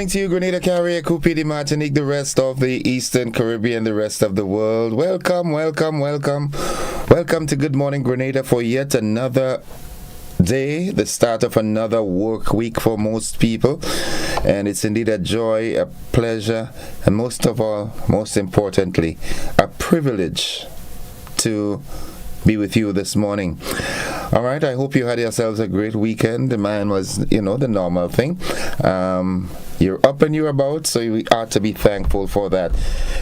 morning to you, Grenada, Carrier, Cupidi, Martinique, the rest of the Eastern Caribbean, the rest of the world. Welcome, welcome, welcome. Welcome to Good Morning Grenada for yet another day, the start of another work week for most people. And it's indeed a joy, a pleasure, and most of all, most importantly, a privilege to be with you this morning. All right, I hope you had yourselves a great weekend. Mine was, the normal thing. You're up and you're about, so we ought to be thankful for that.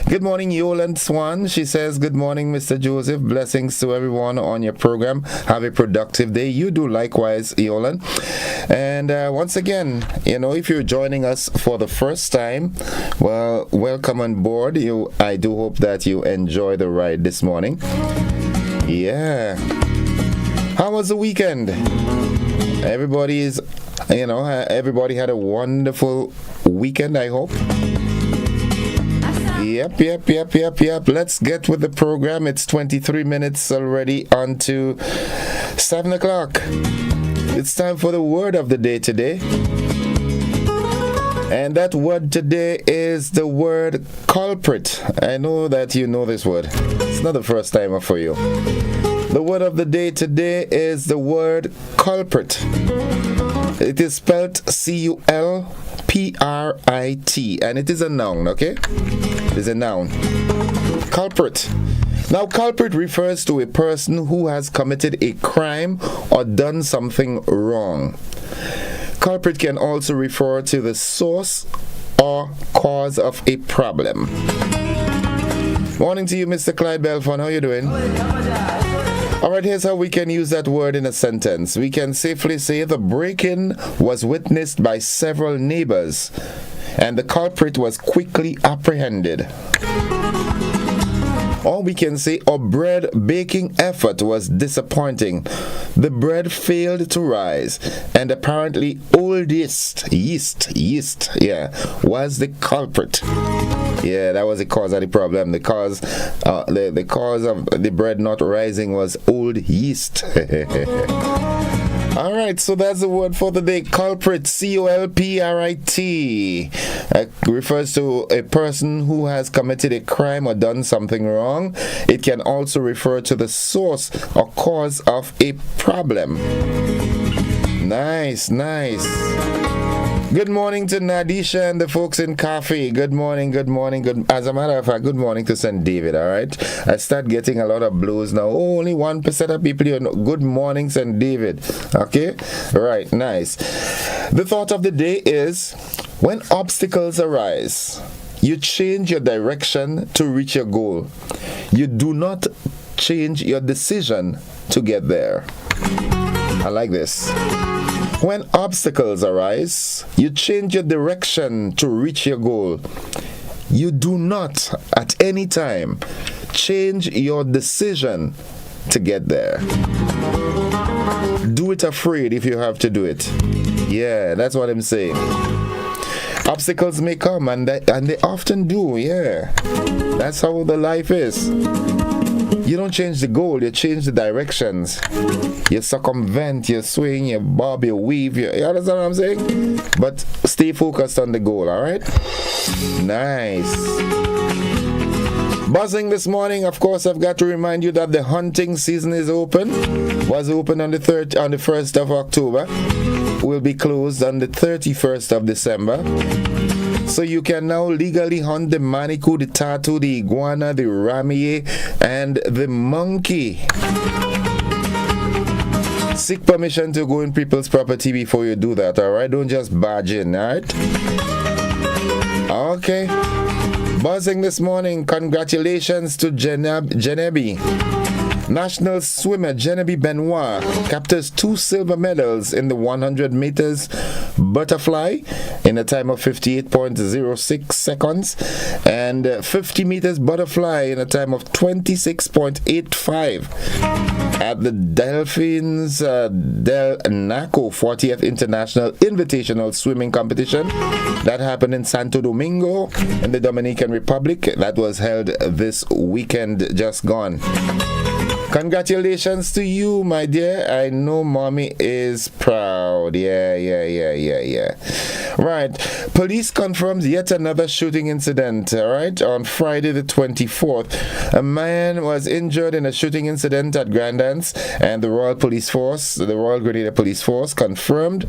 Good morning, Yolan Swan. She says, good morning, Mr. Joseph. Blessings to everyone on your program. Have a productive day. You do likewise, Yolan. And once again, if you're joining us for the first time, well, welcome on board. I do hope that you enjoy the ride this morning. Yeah. How was the weekend? Everybody had a wonderful weekend, I hope. Yep. Let's get with the program. It's 23 minutes already on to 7 o'clock. It's time for the word of the day today. And that word today is the word culprit. I know that you know this word. It's not the first time for you. The word of the day today is the word culprit. It is spelled C-U-L-P-R-I-T, and it is a noun, okay? It is a noun. Culprit. Now, culprit refers to a person who has committed a crime or done something wrong. Culprit can also refer to the source or cause of a problem. Morning to you, Mr. Clyde Belfon. How are you doing? All right, here's how we can use that word in a sentence. We can safely say the break-in was witnessed by several neighbors, and the culprit was quickly apprehended. Or we can say our bread baking effort was disappointing. The bread failed to rise, and apparently old yeast, was the culprit. Yeah, that was the cause of the problem. The cause of the bread not rising was old yeast. All right, so that's the word for the day. Culprit, C-O-L-P-R-I-T. Refers to a person who has committed a crime or done something wrong. It can also refer to the source or cause of a problem. Nice. Good morning to Nadisha and the folks in Coffee. Good morning. As a matter of fact, good morning to St. David, all right? I start getting a lot of blues now. Only 1% of people here know. Good morning, St. David. Okay? Right, nice. The thought of the day is, when obstacles arise, you change your direction to reach your goal. You do not change your decision to get there. I like this. When obstacles arise, you change your direction to reach your goal. You do not, at any time, change your decision to get there. Do it afraid if you have to do it. Yeah, that's what I'm saying. Obstacles may come, and they often do, yeah. That's how the life is. You don't change the goal, you change the directions. You circumvent, you swing, you bob, you weave, you understand what I'm saying? But stay focused on the goal, alright? Nice. Buzzing this morning, of course, I've got to remind you that the hunting season is open. Was open on the 1st of October. Will be closed on the 31st of December. So you can now legally hunt the manikou, the tattoo, the iguana, the ramier, and the monkey. Seek permission to go in people's property before you do that, alright? Don't just barge in, alright? Okay. Buzzing this morning, congratulations to Genevieve. National swimmer Genevieve Benoit captures 2 silver medals in the 100 meters butterfly in a time of 58.06 seconds and 50 meters butterfly in a time of 26.85 at the Delphins del Naco 40th International Invitational Swimming Competition that happened in Santo Domingo in the Dominican Republic. That was held this weekend just gone. Congratulations to you, my dear. I know mommy is proud. Yeah. Right. Police confirms yet another shooting incident. All right. On Friday the 24th, a man was injured in a shooting incident at Grandance, and the Royal Grenada Police Force, confirmed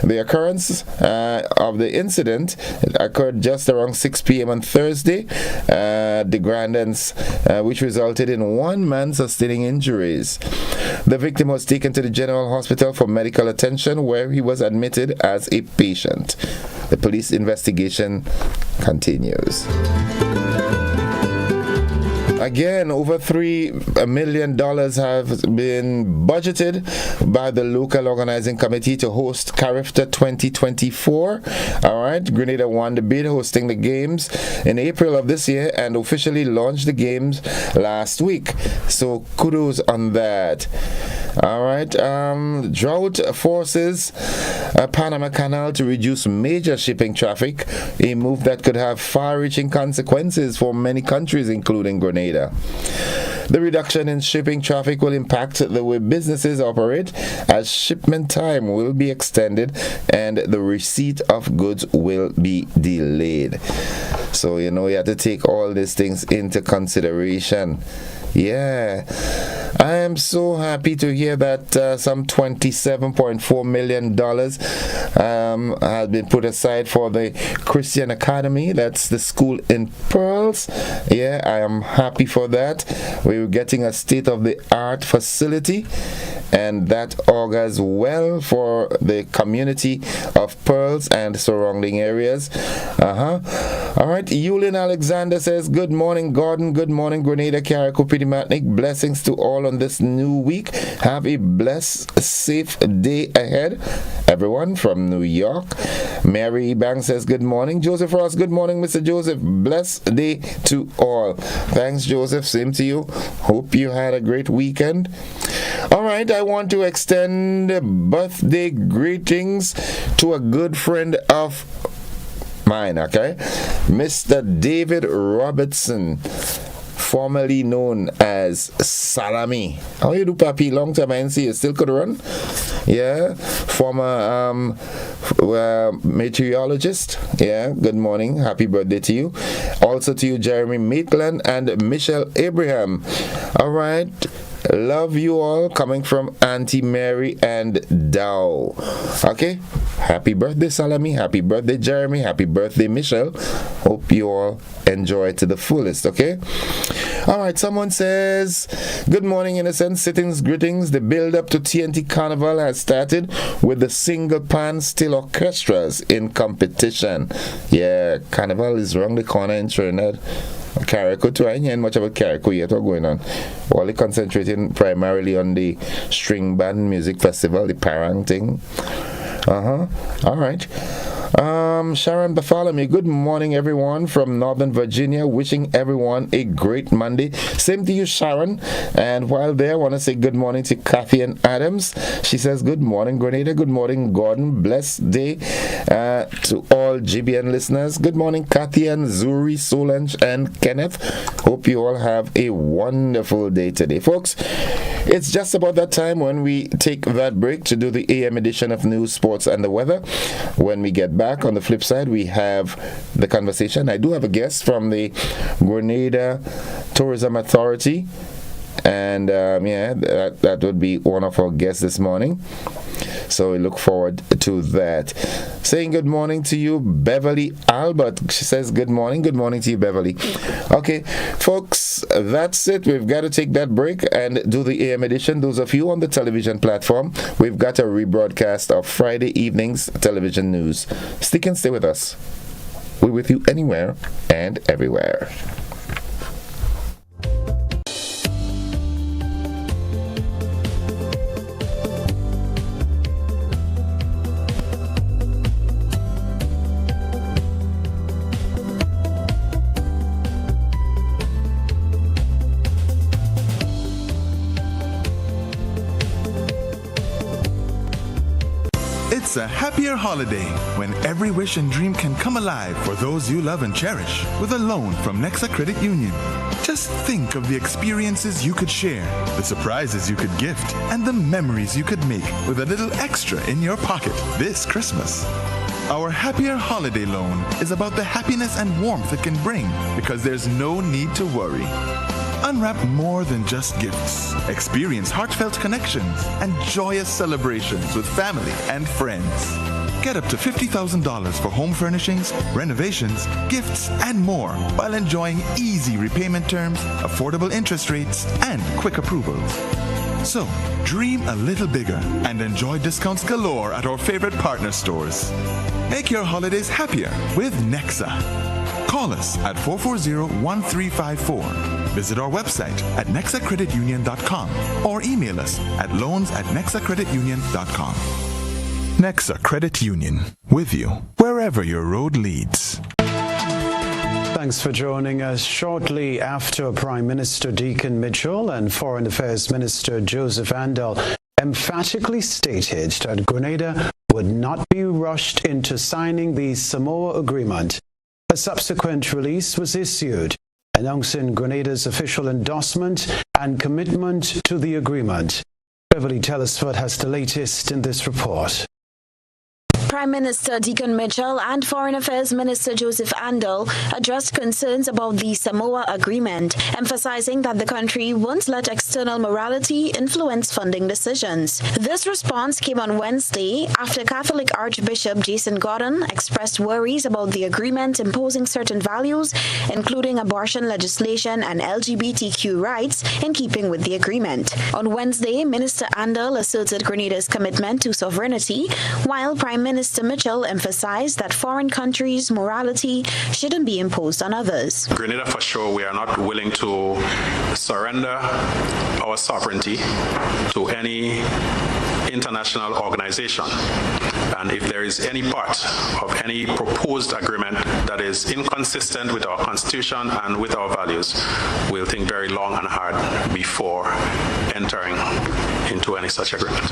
the occurrence of the incident. It occurred just around 6 p.m. on Thursday at the Grandance, which resulted in one man sustaining injuries. The victim was taken to the General Hospital for medical attention, where he was admitted as a patient. The police investigation continues. Again, over $3 million have been budgeted by the local organizing committee to host Carifta 2024. All right, Grenada won the bid, hosting the games in April of this year and officially launched the games last week. So kudos on that. All right, drought forces Panama Canal to reduce major shipping traffic, a move that could have far-reaching consequences for many countries, including Grenada. The reduction in shipping traffic will impact the way businesses operate, as shipment time will be extended and the receipt of goods will be delayed. So, you have to take all these things into consideration. Yeah, I am so happy to hear that some $27.4 million has been put aside for the Christian Academy. That's the school in Pearls. Yeah, I am happy for that. We're getting a state-of-the-art facility, and that augurs well for the community of Pearls and surrounding areas. All right, Yulin Alexander says, good morning, Gordon. Good morning, Grenada, Carriacou, Matnik. Blessings to all on this new week. Have a blessed, safe day ahead, everyone from New York. Mary Banks says, good morning. Joseph Ross, good morning, Mr. Joseph. Blessed day to all. Thanks, Joseph. Same to you. Hope you had a great weekend. All right, I want to extend birthday greetings to a good friend of mine, okay? Mr. David Robertson, formerly known as Salami. How you do, Papi? Long time I didn't see you. Still could run? Yeah. Former meteorologist. Yeah. Good morning. Happy birthday to you. Also to you, Jeremy Maitland and Michelle Abraham. All right. Love you all, coming from Auntie Mary and Dow. Okay, happy birthday, Salami. Happy birthday, Jeremy. Happy birthday, Michelle. Hope you all enjoy it to the fullest. Okay. All right. Someone says, good morning, innocent sittings, greetings. The build-up to TNT Carnival has started with the single pan steel orchestras in competition. Yeah, Carnival is around the corner in Trinidad. Carriacou too. I ain't hearing much about Carriacou yet. What's going on? All concentrating primarily on the string band music festival, the Parang thing. All right. Sharon Bartholomew, good morning, everyone from Northern Virginia. Wishing everyone a great Monday. Same to you, Sharon. And while there, I want to say good morning to Kathy and Adams. She says, good morning, Grenada. Good morning, Gordon. Blessed day to all GBN listeners. Good morning, Kathy and Zuri, Solange, and Kenneth. Hope you all have a wonderful day today, folks. It's just about that time when we take that break to do the AM edition of News, Sports, and the Weather. When we get back, on the flip side, we have the conversation. I do have a guest from the Grenada Tourism Authority, and that would be one of our guests this morning. So we look forward to that. Saying good morning to you, Beverly Albert. She says good morning. Good morning to you, Beverly. Okay, folks, that's it. We've got to take that break and do the AM edition. Those of you on the television platform, we've got a rebroadcast of Friday evening's television news. Stick and stay with us. We're with you anywhere and everywhere. It's a happier holiday when every wish and dream can come alive for those you love and cherish with a loan from Nexa Credit Union. Just think of the experiences you could share, the surprises you could gift, and the memories you could make with a little extra in your pocket this Christmas. Our Happier Holiday Loan is about the happiness and warmth it can bring because there's no need to worry. Unwrap more than just gifts. Experience heartfelt connections and joyous celebrations with family and friends. Get up to $50,000 for home furnishings, renovations, gifts, and more while enjoying easy repayment terms, affordable interest rates, and quick approvals. So, dream a little bigger and enjoy discounts galore at our favorite partner stores. Make your holidays happier with Nexa. Call us at 440-1354. Visit our website at nexacreditunion.com or email us at loans@nexacreditunion.com. Nexa Credit Union, with you wherever your road leads. Thanks for joining us. Shortly after Prime Minister Deacon Mitchell and Foreign Affairs Minister Joseph Andal emphatically stated that Grenada would not be rushed into signing the Samoa Agreement, a subsequent release was issued announcing Grenada's official endorsement and commitment to the agreement. Beverly Telesford has the latest in this report. Prime Minister Deacon Mitchell and Foreign Affairs Minister Joseph Andal addressed concerns about the Samoa Agreement, emphasizing that the country won't let external morality influence funding decisions. This response came on Wednesday after Catholic Archbishop Jason Gordon expressed worries about the agreement imposing certain values, including abortion legislation and LGBTQ rights, in keeping with the agreement. On Wednesday, Minister Andal asserted Grenada's commitment to sovereignty, while Prime Minister Mitchell emphasized that foreign countries' morality shouldn't be imposed on others. Grenada, for sure, we are not willing to surrender our sovereignty to any international organization. And if there is any part of any proposed agreement that is inconsistent with our constitution and with our values, we'll think very long and hard before entering into any such agreement.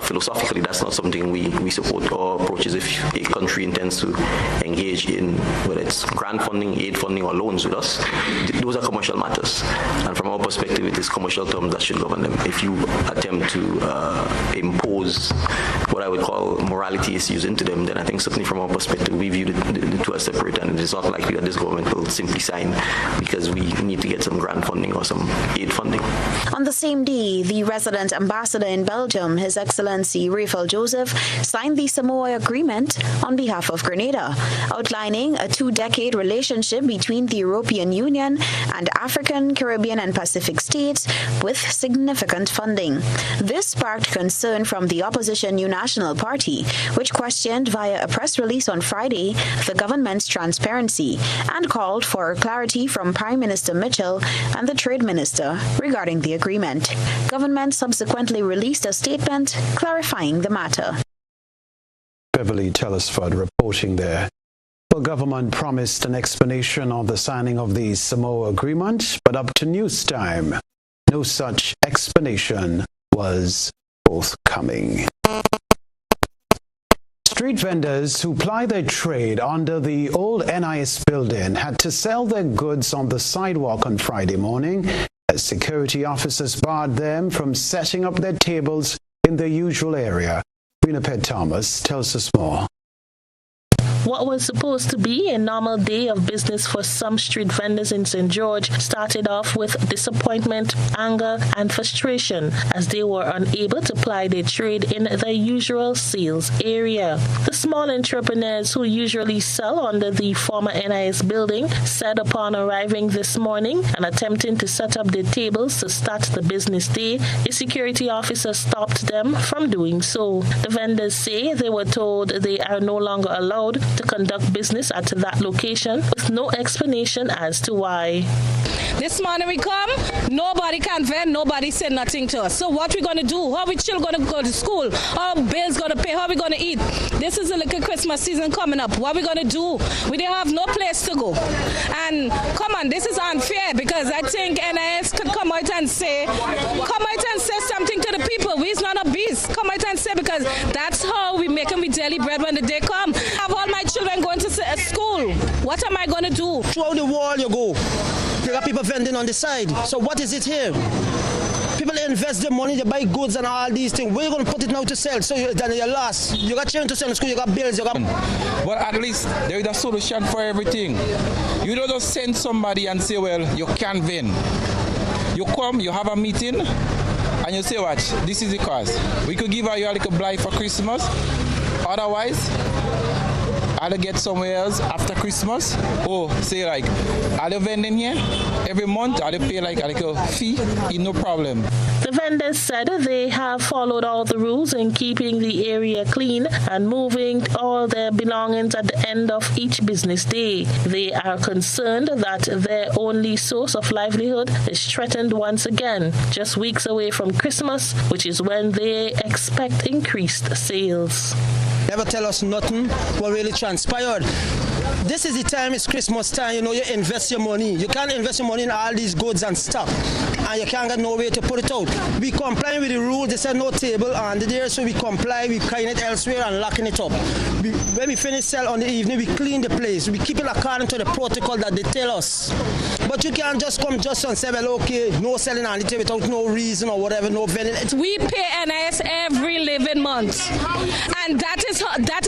Philosophically, that's not something we support. Our approach is if a country intends to engage in, whether it's grant funding, aid funding, or loans with us, those are commercial matters. And from our perspective, it is commercial terms that should govern them. If you attempt to impose what I would call morality issues into them, then I think certainly from our perspective, we view the two as separate, and it is not likely that this government will simply sign because we need to get some grant funding or some aid funding. On the same day, the resident ambassador in Belgium, His Excellency Rafael Joseph, signed the Samoa Agreement on behalf of Grenada, outlining a 2-decade relationship between the European Union and African, Caribbean, and Pacific states with significant funding. This sparked concern from the opposition New National Party, which questioned via a press release on Friday the government's transparency and called for clarity from Prime Minister Mitchell and the Trade Minister regarding the agreement. Government subsequently released a statement clarifying the matter. Beverly Telesford reporting there. The government promised an explanation on the signing of the Samoa Agreement, but up to news time, no such explanation was forthcoming. Street vendors who ply their trade under the old NIS building had to sell their goods on the sidewalk on Friday morning as security officers barred them from setting up their tables in their usual area. Renapet Thomas tells us more. What was supposed to be a normal day of business for some street vendors in St. George started off with disappointment, anger, and frustration as they were unable to ply their trade in their usual sales area. The small entrepreneurs who usually sell under the former NIS building said upon arriving this morning and attempting to set up their tables to start the business day, a security officer stopped them from doing so. The vendors say they were told they are no longer allowed to conduct business at that location with no explanation as to why. This morning we come, nobody can vent, nobody said nothing to us. So what we going to do? How we still going to go to school? How bills going to pay? How we going to eat? This is a little Christmas season coming up. What we going to do? We didn't have no place to go. And come on, this is unfair because I think NIS could come out and say something to the people. We's not a beast. Come out and say, because that's how we make them daily bread when the day come. I have all my children going to school. What am I going to do? Throughout the world you go, you got people vending on the side. So what is it here? People invest their money, they buy goods and all these things. Where are you going to put it now to sell? So then you're lost. You got children to sell in school, you got bills, you got... But at least there is a solution for everything. You don't just send somebody and say, well, you can't vend. You come, you have a meeting, and you say, watch, this is the cost. We could give you a little blight for Christmas. Otherwise, I'll get somewhere else after Christmas. Or say like, I'll vend in here every month, I'll pay like a little fee, no problem. The vendors said they have followed all the rules in keeping the area clean and moving all their belongings at the end of each business day. They are concerned that their only source of livelihood is threatened once again, just weeks away from Christmas, which is when they expect increased sales. Never tell us nothing what really transpired. This is the time, it's Christmas time, you invest your money. You can't invest your money in all these goods and stuff, and you can't get no way to put it out. We comply with the rules, they said no table under there, so we comply, we carrying it elsewhere and locking it up. When we finish sell on the evening, we clean the place. We keep it according to the protocol that they tell us. But you can't just come just and say, well, okay, no selling on the table without no reason or whatever, no vending. We pay NIS every living month, and that is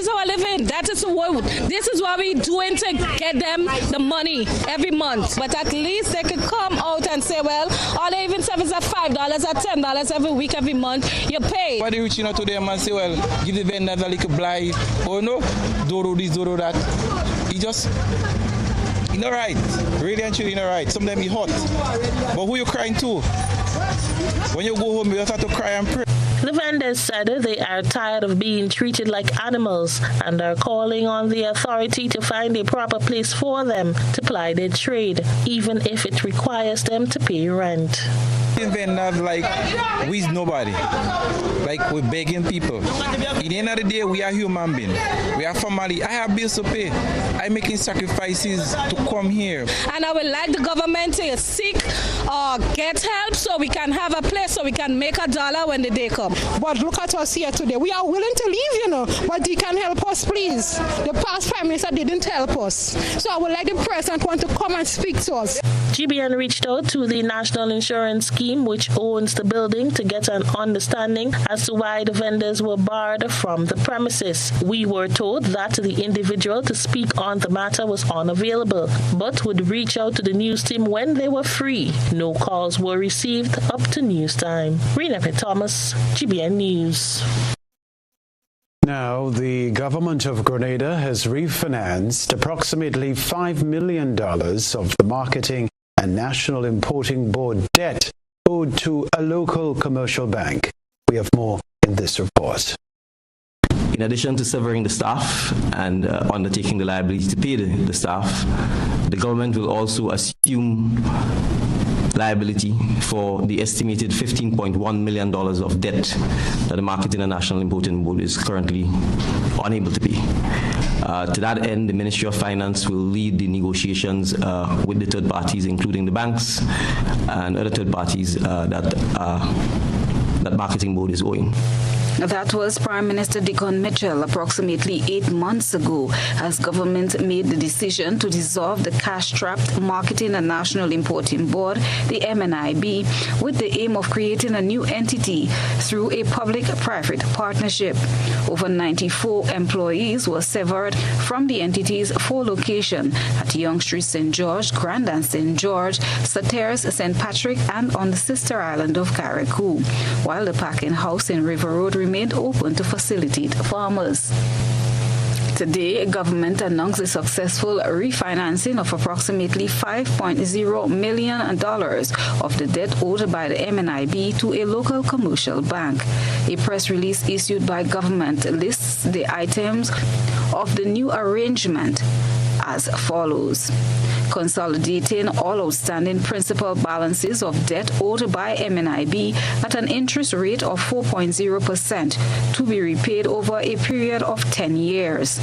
our living. This is what we're doing to get them the money every month. But at least they could come out and say, well, all they even service at $5, at $10 every week, every month, you pay. Why do you reach out to them and say, well, give the vendors a little blight, or no, do this, do that. He just, you know, right, really and truly, you know, right. Sometimes he hot, but who you crying to? When you go home, you just have to cry and pray. The vendors said they are tired of being treated like animals and are calling on the authority to find a proper place for them to ply their trade, even if it requires them to pay rent. Vendors like we's nobody, like we're begging people. At the end of the day, we are human beings. We are family. I have bills to pay. I'm making sacrifices to come here. And I would like the government to seek or get help so we can have a place so we can make $1 when the day comes. But look at us here today. We are willing to leave, but they can help us, please. The past Prime Minister didn't help us. So I would like the President to come and speak to us. GBN reached out to the National Insurance Scheme, which owns the building, to get an understanding as to why the vendors were barred from the premises. We were told that the individual to speak on the matter was unavailable, but would reach out to the news team when they were free. No calls were received up to news time. Rena Thomas, GBN News. Now, the government of Grenada has refinanced approximately $5 million of the Marketing and National Importing Board debt owed to a local commercial bank. We have more in this report. In addition to severing the staff and undertaking the liability to pay the staff, the government will also assume liability for the estimated $15.1 million of debt that the Marketing and National Importing Board is currently unable to pay. To that end, the Ministry of Finance will lead the negotiations with the third parties, including the banks and other third parties that Marketing Board is owing. That was Prime Minister Dickon Mitchell approximately 8 months ago as government made the decision to dissolve the cash-strapped Marketing and National Importing Board, the MNIB, with the aim of creating a new entity through a public-private partnership. Over 94 employees were severed from the entity's 4 locations at Yonge Street, St. George, Grand and St. George, Satires, St. Patrick, and on the sister island of Carriacou, while the packing house in River Road remained open to facilitate farmers. Today, government announced the successful refinancing of approximately $5.0 million of the debt owed by the MNIB to a local commercial bank. A press release issued by government lists the items of the new arrangement as follows: consolidating all outstanding principal balances of debt owed by MNIB at an interest rate of 4.0% to be repaid over a period of 10 years.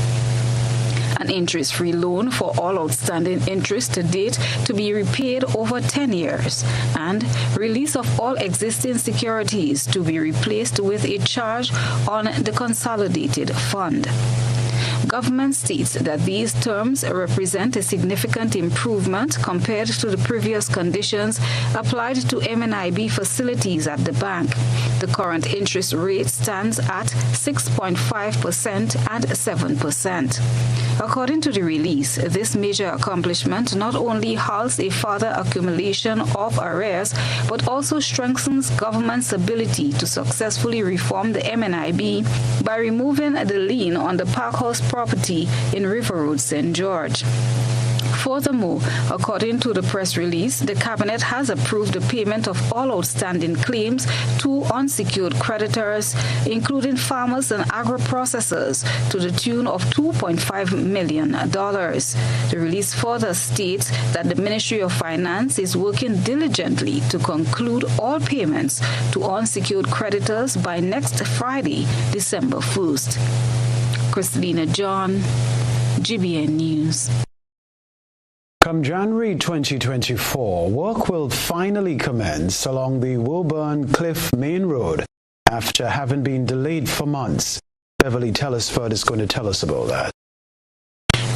an interest-free loan for all outstanding interest to date to be repaid over 10 years, and release of all existing securities to be replaced with a charge on the consolidated fund. Government states that these terms represent a significant improvement compared to the previous conditions applied to MNIB facilities at the bank. The current interest rate stands at 6.5% and 7%. According to the release, this major accomplishment not only halts a further accumulation of arrears, but also strengthens government's ability to successfully reform the MNIB by removing the lien on the Parkhouse property in River Road, St. George. Furthermore, according to the press release, the Cabinet has approved the payment of all outstanding claims to unsecured creditors, including farmers and agro-processors, to the tune of $2.5 million. The release further states that the Ministry of Finance is working diligently to conclude all payments to unsecured creditors by next Friday, December 1st. Christina John, GBN News. Come January 2024, work will finally commence along the Woburn Cliff Main Road after having been delayed for months. Beverly Telesford is going to tell us about that.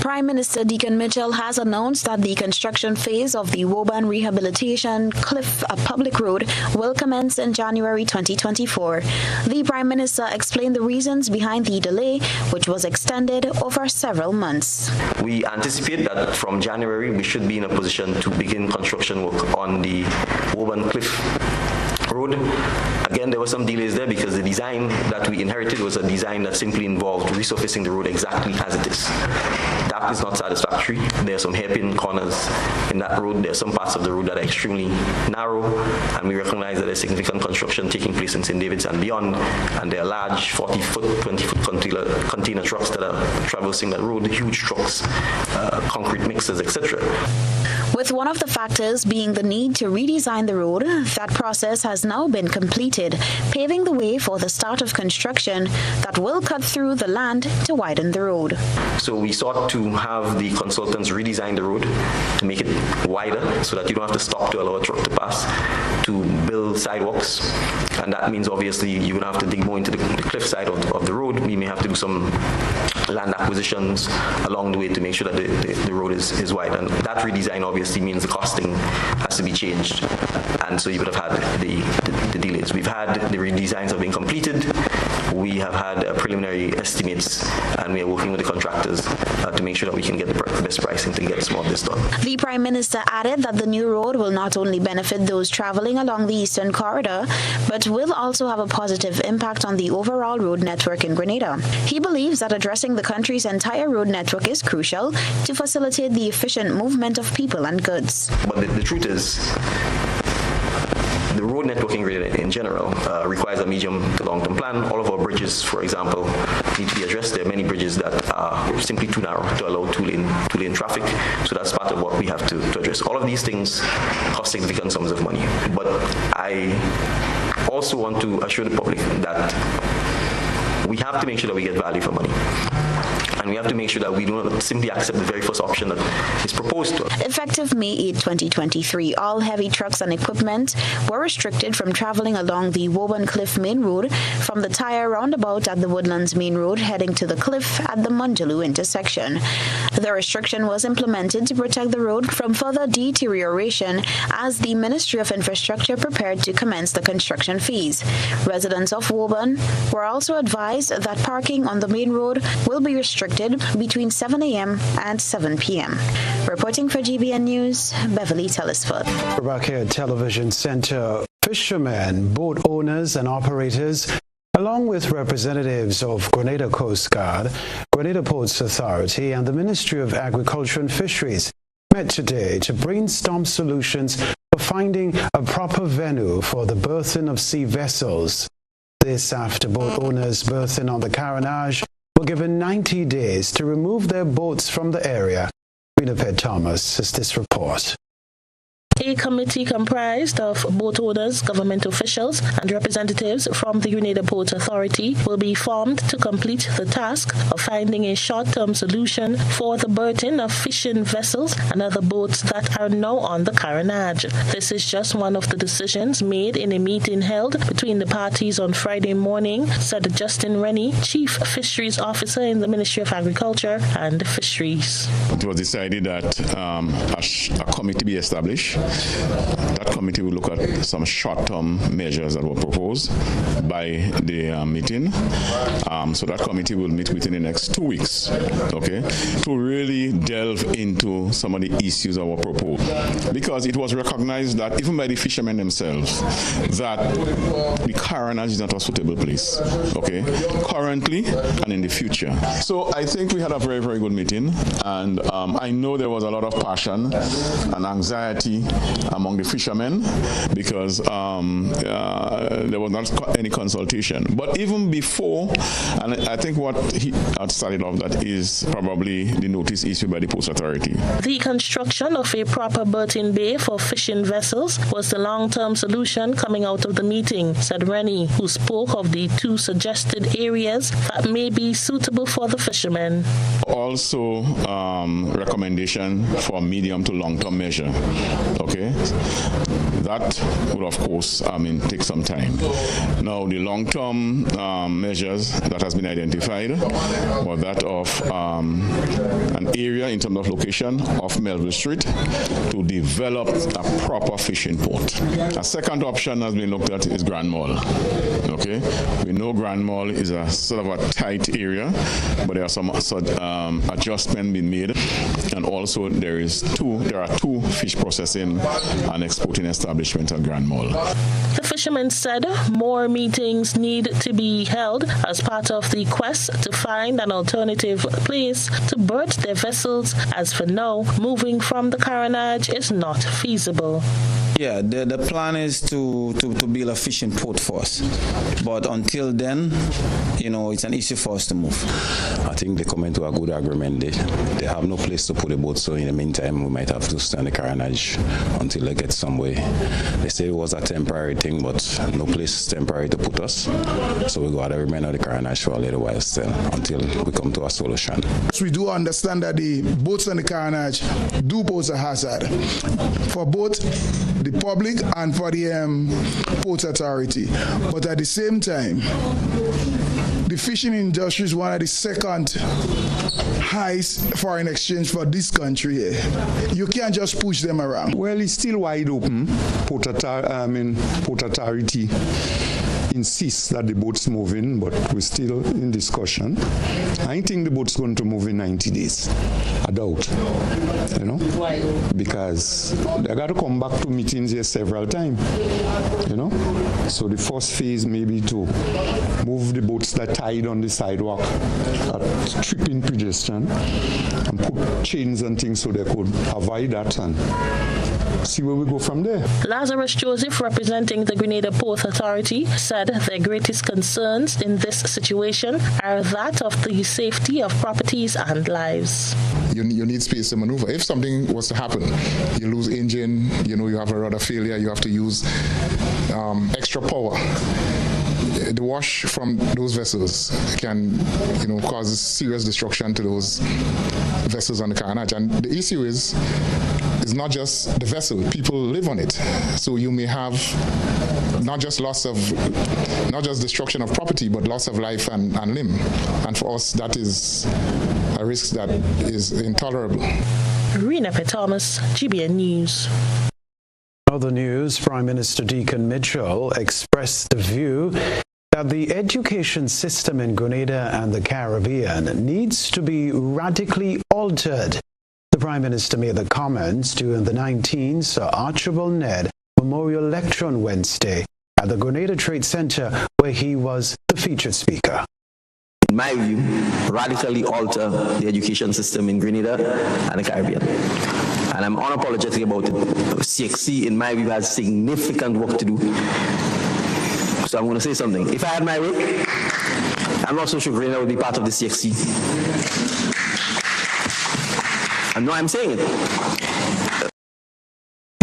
Prime Minister Deacon Mitchell has announced that the construction phase of the Woburn Rehabilitation Cliff Public Road will commence in January 2024. The Prime Minister explained the reasons behind the delay, which was extended over several months. We anticipate that from January we should be in a position to begin construction work on the Woburn Cliff Road. Again, there were some delays there because the design that we inherited was a design that simply involved resurfacing the road exactly as it is. That is not satisfactory. There are some hairpin corners in that road. There are some parts of the road that are extremely narrow, and we recognize that there's significant construction taking place in St. David's and beyond, and there are large 40-foot, 20-foot container trucks that are traversing that road, huge trucks, concrete mixers, etc. With one of the factors being the need to redesign the road, that process has now been completed, paving the way for the start of construction that will cut through the land to widen the road. So we sought to have the consultants redesign the road to make it wider so that you don't have to stop to allow a truck to pass, to build sidewalks, and that means obviously you're going to have to dig more into the cliff side of the road. We may have to do some land acquisitions along the way to make sure that the road is wide, and that redesign obviously means the costing has to be changed, and so you would have had the delays. We've had the redesigns have been completed. We have had preliminary estimates, and we are working with the contractors to make sure that we can get the best pricing to get some of this done. The Prime Minister added that the new road will not only benefit those traveling along the Eastern Corridor, but will also have a positive impact on the overall road network in Grenada. He believes that addressing the country's entire road network is crucial to facilitate the efficient movement of people and goods. But the truth is, the road networking in general requires a medium to long-term plan. All of our bridges, for example, need to be addressed. There are many bridges that are simply too narrow to allow two-lane traffic, so that's part of what we have to address. All of these things cost significant sums of money, but I also want to assure the public that we have to make sure that we get value for money. And we have to make sure that we do not simply accept the very first option that is proposed to us. Effective May 8, 2023, all heavy trucks and equipment were restricted from traveling along the Woburn Cliff Main Road from the tire roundabout at the Woodlands Main Road heading to the cliff at the Munjaloo intersection. The restriction was implemented to protect the road from further deterioration as the Ministry of Infrastructure prepared to commence the construction phase. Residents of Woburn were also advised that parking on the main road will be restricted between 7 a.m. and 7 p.m. Reporting for GBN News, Beverly Telesford. Back here at Television Center, fishermen, boat owners and operators, along with representatives of Grenada Coast Guard, Grenada Ports Authority and the Ministry of Agriculture and Fisheries, met today to brainstorm solutions for finding a proper venue for the berthing of sea vessels. This after boat owners berthing on the Carenage were given 90 days to remove their boats from the area. Winnipeg Thomas has this report. A committee comprised of boat owners, government officials, and representatives from the Grenada Port Authority will be formed to complete the task of finding a short-term solution for the berthing of fishing vessels and other boats that are now on the carronage. This is just one of the decisions made in a meeting held between the parties on Friday morning, said Justin Rennie, Chief Fisheries Officer in the Ministry of Agriculture and Fisheries. It was decided that a committee be established. That committee will look at some short-term measures that were proposed by the meeting. So that committee will meet within the next 2 weeks, okay, to really delve into some of the issues that were proposed. Because it was recognized that even by the fishermen themselves, that the carronage is not a suitable place, okay, currently and in the future. So I think we had a very, very good meeting, and I know there was a lot of passion and anxiety among the fishermen because there was not any consultation. But even before, and I think what he had started off that is probably the notice issued by the Port Authority. The construction of a proper berthing bay for fishing vessels was the long-term solution coming out of the meeting, said Rennie, who spoke of the 2 suggested areas that may be suitable for the fishermen. Also, recommendation for medium to long-term measure. Okay, that will of course take some time. Now, the long-term measures that has been identified were that of an area in terms of location of Melville Street to develop a proper fishing port. A second option has been looked at is Grand Mall. Okay, we know Grand Mall is a sort of a tight area, but there are some adjustment being made, and also there are 2 fish processing and exporting establishments at Grand Mall. The fishermen said more meetings need to be held as part of the quest to find an alternative place to berth their vessels, as for now, moving from the carronage is not feasible. Yeah, the plan is to build a fishing port for us. But until then, it's an issue for us to move. I think they come into a good agreement. They have no place to put the boat, so in the meantime, we might have to stay on the carronage until they get some way. They say it was a temporary thing, but no place is temporary to put us. So we got to remain on the carronage for a little while still until we come to a solution. We do understand that the boats on the carronage do pose a hazard for both the public and for the Port Authority. But at the same time, the fishing industry is one of the second highest foreign exchange for this country here. You can't just push them around. Well, it's still wide open. Port Authority insists that the boat's moving, but we're still in discussion. I think the boat's going to move in 90 days. I doubt, Why? Because they got to come back to meetings here several times, So the first phase may be to move the boats that tied on the sidewalk at tripping pedestrian and put chains and things so they could avoid that and see where we go from there. Lazarus Joseph, representing the Grenada Port Authority, said their greatest concerns in this situation are that of the safety of properties and lives. You need space to maneuver. If something was to happen, you lose engine, you have a rudder failure, you have to use extra power. The wash from those vessels can, cause serious destruction to those vessels on the carronage. And the issue is not just the vessel, people live on it. So you may have not just destruction of property, but loss of life and limb. And for us, that is a risk that is intolerable. Rena P. Thomas, GBN News. Other news, Prime Minister Deacon Mitchell expressed the view that the education system in Grenada and the Caribbean needs to be radically altered. The Prime Minister made the comments during the 19th Sir Archibald Ned Memorial Lecture on Wednesday at the Grenada Trade Center, where he was the featured speaker. In my view, radically alter the education system in Grenada and the Caribbean. And I'm unapologetic about it. CXC, in my view, has significant work to do. So I'm going to say something. If I had my way, I'm not so sure Grenada would be part of the CXC. I know I'm saying it.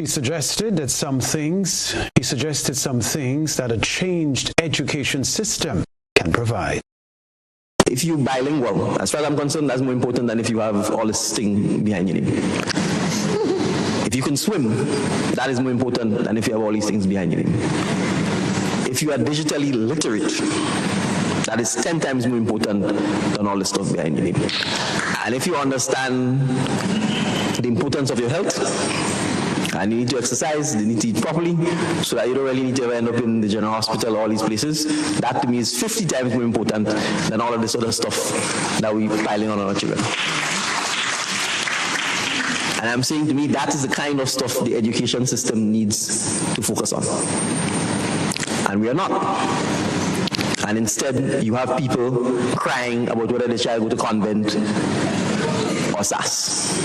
He suggested some things that a changed education system can provide. If you're bilingual, as far as I'm concerned, that's more important than if you have all this thing behind your name. If you can swim, that is more important than if you have all these things behind your name. If you are digitally literate, that is 10 times more important than all the stuff behind your name. And if you understand the importance of your health, and you need to exercise, you need to eat properly, so that you don't really need to ever end up in the general hospital or all these places, that to me is 50 times more important than all of this other stuff that we're piling on our children. And I'm saying, to me, that is the kind of stuff the education system needs to focus on. And we are not. And instead, you have people crying about whether the child go to convent or SAS.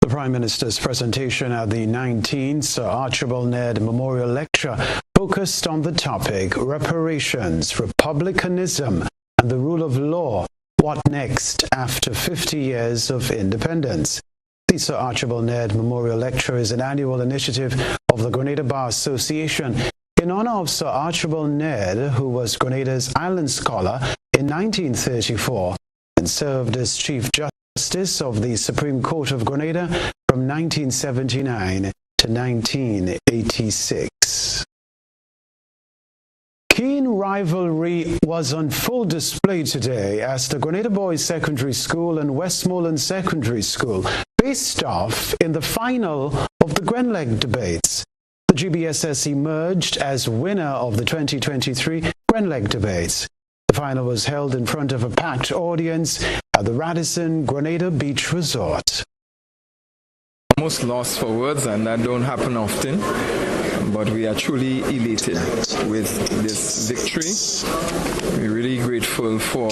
The Prime Minister's presentation at the 19th Sir Archibald Ned Memorial Lecture focused on the topic reparations, republicanism, and the rule of law. What next after 50 years of independence? The Sir Archibald Ned Memorial Lecture is an annual initiative of the Grenada Bar Association in honor of Sir Archibald Ned, who was Grenada's island scholar in 1934 and served as Chief Justice of the Supreme Court of Grenada from 1979 to 1986. Keen rivalry was on full display today as the Grenada Boys Secondary School and Westmoreland Secondary School faced off in the final of the Grenleg debates. The GBSS emerged as winner of the 2023 Grenleg debates. The final was held in front of a packed audience at the Radisson Grenada Beach Resort. Almost lost for words, and that don't happen often. But we are truly elated with this victory. We're really grateful for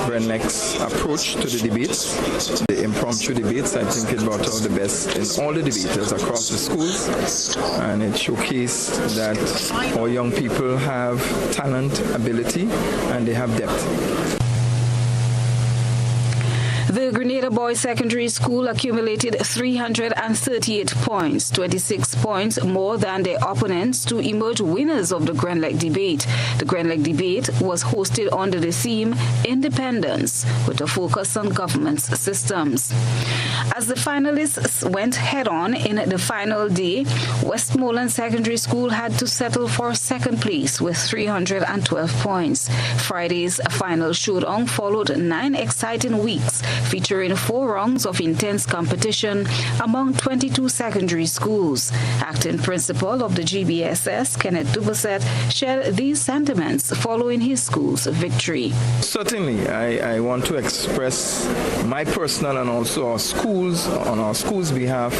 Grenleg's approach to the debates. The impromptu debates, I think it brought out the best in all the debaters across the schools, and it showcased that our young people have talent, ability, and they have depth. The Grenada Boys Secondary School accumulated 338 points, 26 points more than their opponents, to emerge winners of the Grenleg debate. The Grenleg debate was hosted under the theme Independence, with a focus on government's systems. As the finalists went head-on in the final day, Westmoreland Secondary School had to settle for second place with 312 points. Friday's final showdown followed 9 exciting weeks, featuring 4 rounds of intense competition among 22 secondary schools. Acting principal of the GBSS, Kenneth Dubaset, shared these sentiments following his school's victory. Certainly, I want to express my personal and also our schools, on our school's behalf,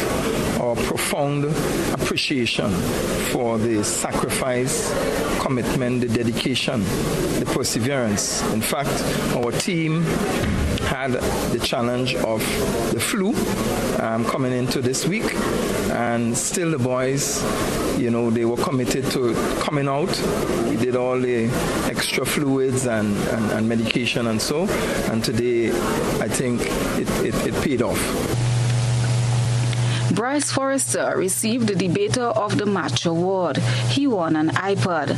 our profound appreciation for the sacrifice, commitment, the dedication, the perseverance. In fact, our team had the challenge of the flu coming into this week, and still the boys, they were committed to coming out. We did all the extra fluids and medication and so, and today I think it paid off. Bryce Forrester received the Debater of the Match award. He won an iPad.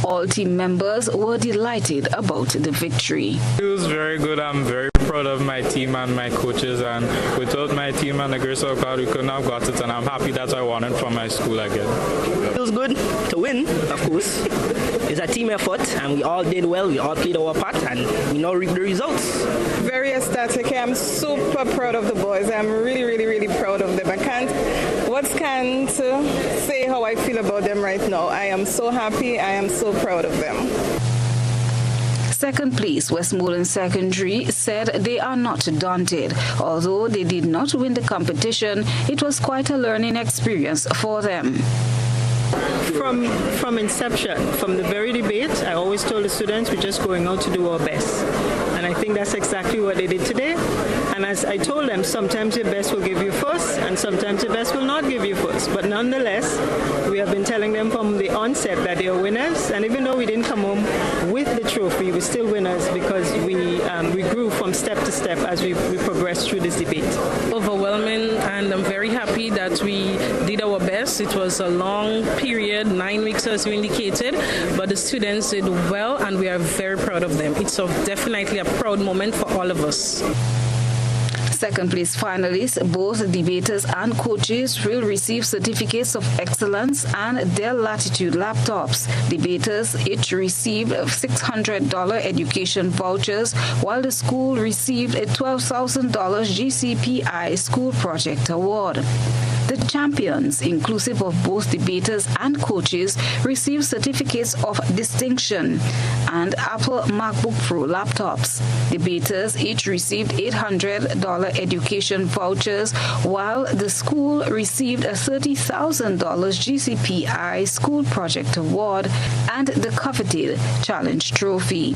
All team members were delighted about the victory. It was very good. I'm very proud of my team and my coaches, and without my team and the grace of God, we couldn't have got it, and I'm happy that I won it from my school again. It was good to win, of course. It's a team effort, and we all did well. We all played our part, and we now reap the results. Very ecstatic. I'm super proud of the boys. I'm really, really, really proud of them. I can't say how I feel about them right now. I am so happy. I am so proud of them. Second place, Westmoreland Secondary said they are not daunted. Although they did not win the competition, it was quite a learning experience for them. From inception, from the very debate, I always told the students we're just going out to do our best. And I think that's exactly what they did today. And as I told them, sometimes your best will give you first, and sometimes your best will not give you first. But nonetheless, we have been telling them from the onset that they are winners. And even though we didn't come home with the trophy, we're still winners because we grew from step to step as we progressed through this debate. Overwhelming and I'm very happy that we did our best. It was a long period, 9 weeks as you indicated, but the students did well and we are very proud of them. It's definitely a proud moment for all of us. Second place finalists, both debaters and coaches, will receive certificates of excellence and Dell Latitude laptops. Debaters each received $600 education vouchers, while the school received a $12,000 GCPI School Project Award. The champions, inclusive of both debaters and coaches, received certificates of distinction and Apple MacBook Pro laptops. Debaters each received $800 education vouchers, while the school received a $30,000 GCPI School Project Award and the coveted Challenge Trophy.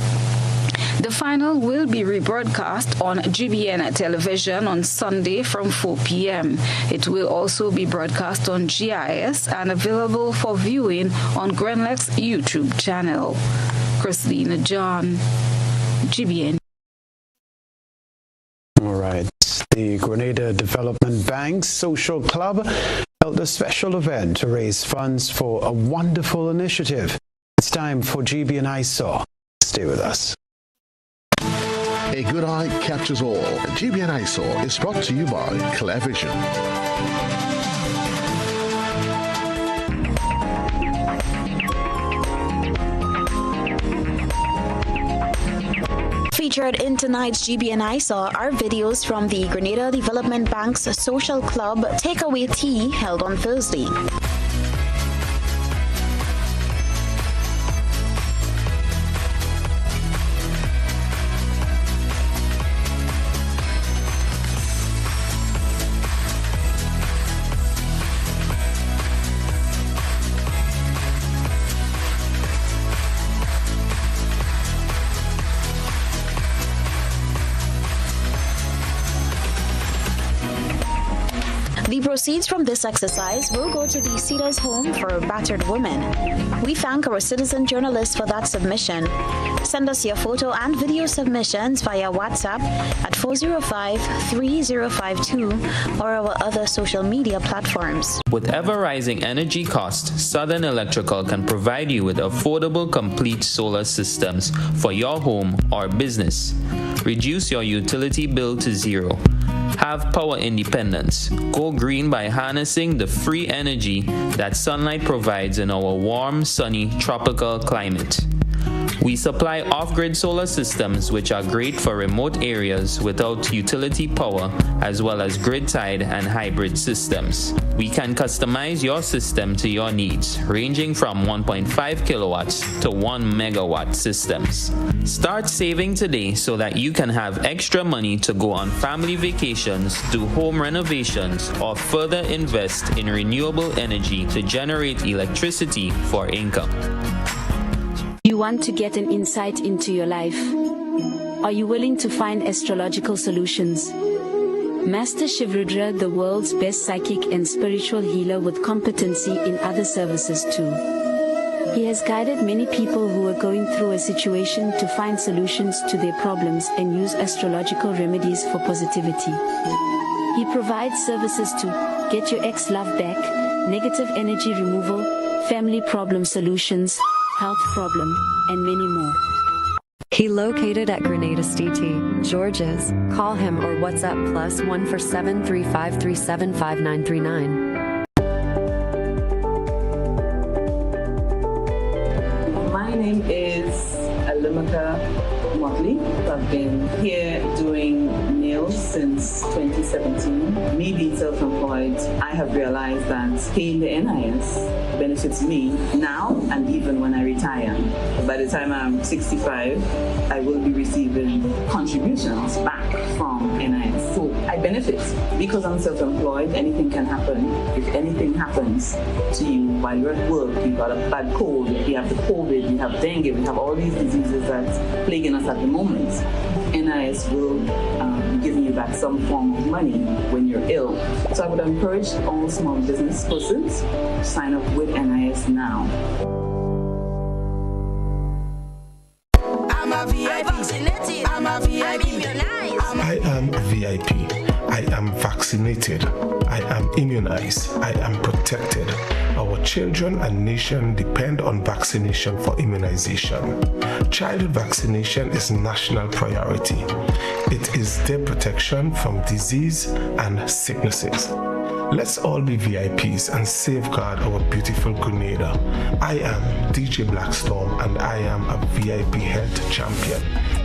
The final will be rebroadcast on GBN television on Sunday from 4 p.m. It will also be broadcast on GIS and available for viewing on Grenlec's YouTube channel. Christina John, GBN. All right. The Grenada Development Bank's Social Club held a special event to raise funds for a wonderful initiative. It's time for GBN ISAW. Stay with us. A good eye captures all. GBN ISAW is brought to you by Clear Vision. Featured in tonight's GBN ISAW are videos from the Grenada Development Bank's Social Club Takeaway Tea held on Thursday. The proceeds from this exercise will go to the Cedars Home for Battered Women. We thank our citizen journalists for that submission. Send us your photo and video submissions via WhatsApp at 405-3052 or our other social media platforms. With ever-rising energy costs, Southern Electrical can provide you with affordable, complete solar systems for your home or business. Reduce your utility bill to zero. Have power independence. Go green by harnessing the free energy that sunlight provides in our warm, sunny, tropical climate. We supply off-grid solar systems which are great for remote areas without utility power, as well as grid-tied and hybrid systems. We can customize your system to your needs, ranging from 1.5 kilowatts to 1 megawatt systems. Start saving today so that you can have extra money to go on family vacations, do home renovations, or further invest in renewable energy to generate electricity for income. You want to get an insight into your life? Are you willing to find astrological solutions? Master Shivrudra, the world's best psychic and spiritual healer with competency in other services too. He has guided many people who are going through a situation to find solutions to their problems and use astrological remedies for positivity. He provides services to get your ex-love back, negative energy removal, family problem solutions, health problem, and many more. He located at Grenada CT, George's. Call him or WhatsApp +1 for 735375939. My name is Alimaka Motley. I've been here doing nails since 2017. Me being self-employed, I have realized that paying the NIS benefits me now and even when I retire. By the time I'm 65, I will be receiving contributions back from NIS. So I benefit because I'm self-employed. Anything can happen. If anything happens to you while you're at work, you've got a bad cold, you have the COVID, you have dengue, we have all these diseases that's plaguing us at the moment. NIS will be giving you back some form of money when you're ill. So I would encourage all small business persons to sign up with NIS now. I'm a VIP. I'm a VIP. I am a VIP. I am vaccinated. I I am immunized. I am protected. Our children and nation depend on vaccination for immunization. Childhood vaccination is national priority. It is their protection from disease and sicknesses. Let's all be VIPs and safeguard our beautiful Grenada. I am DJ Blackstorm and I am a VIP health champion.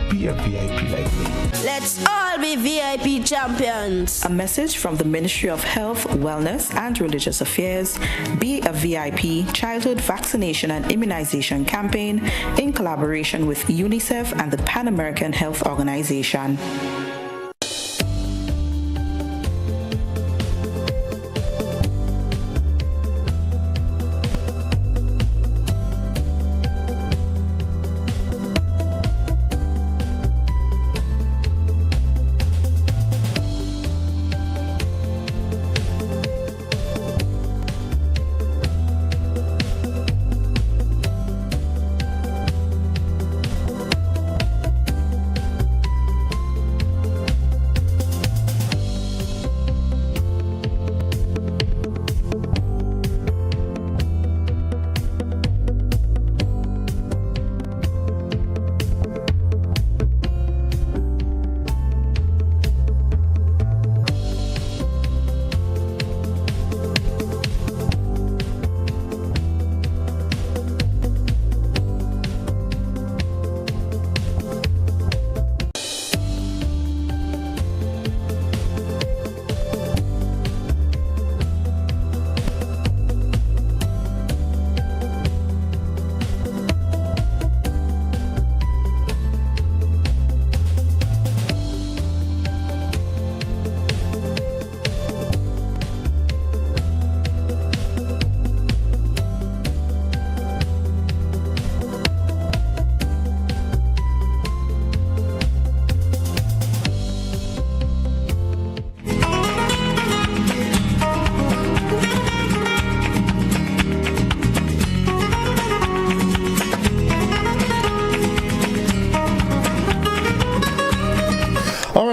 Be a VIP like me. Let's all be VIP champions. A message from the Ministry of Health, Wellness and Religious Affairs. Be a VIP Childhood Vaccination and Immunization Campaign in collaboration with UNICEF and the Pan American Health Organization.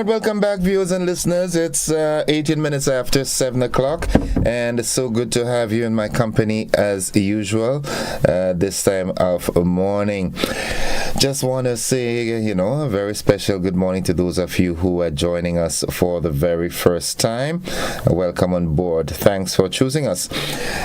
Welcome back, viewers and listeners. It's 18 minutes after 7 o'clock, and it's so good to have you in my company as usual this time of morning. Just want to say, a very special good morning to those of you who are joining us for the very first time. Welcome on board. Thanks for choosing us.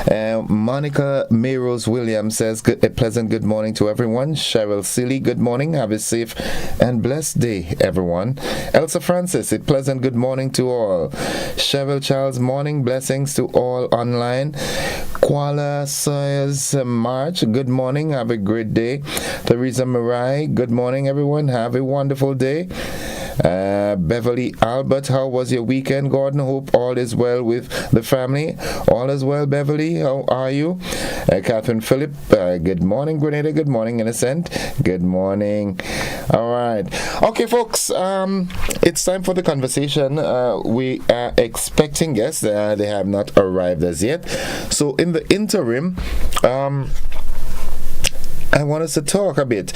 Monica Mayrose Williams says, a pleasant good morning to everyone. Cheryl Seeley, good morning. Have a safe and blessed day, everyone. Elsa Francis, a pleasant good morning to all. Cheryl Charles, morning blessings to all online. Kuala Sayers March, good morning. Have a great day. Teresa Marai, good morning, everyone. Have a wonderful day. Beverly Albert, how was your weekend, Gordon? Hope all is well with the family. All is well, Beverly. How are you? Catherine Phillip, good morning, Grenada. Good morning, Innocent. Good morning. All right. Okay, folks, it's time for the conversation. We are expecting guests. They have not arrived as yet. So in the interim, I want us to talk a bit.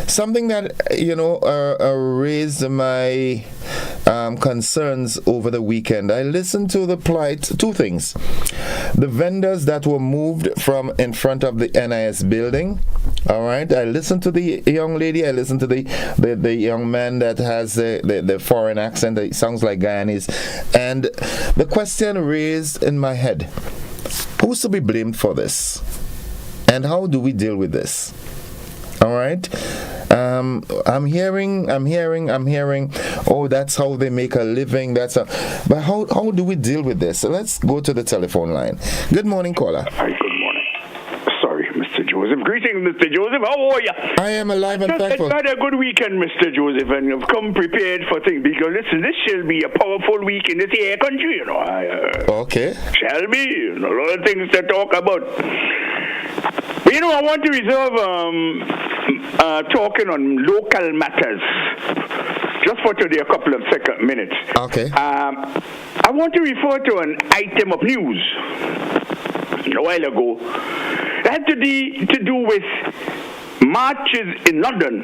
Something that, raised my concerns over the weekend. I listened to the plight, two things. The vendors that were moved from in front of the NIS building. All right. I listened to the young lady. I listened to the young man that has the foreign accent. It sounds like Guyanese. And the question raised in my head, who's to be blamed for this? And how do we deal with this? All right. I'm hearing. Oh, that's how they make a living. But how do we deal with this? So let's go to the telephone line. Good morning, caller. Hi, good morning. Sorry, Mr. Joseph. Greetings, Mr. Joseph. How are you? I am alive and thankful. I've had a good weekend, Mr. Joseph, and I've come prepared for things because listen, this shall be a powerful week in this here country, Okay. Shall be. A lot of things to talk about. But I want to reserve talking on local matters just for today, a couple of minutes. Okay. I want to refer to an item of news a while ago that had to do with marches in London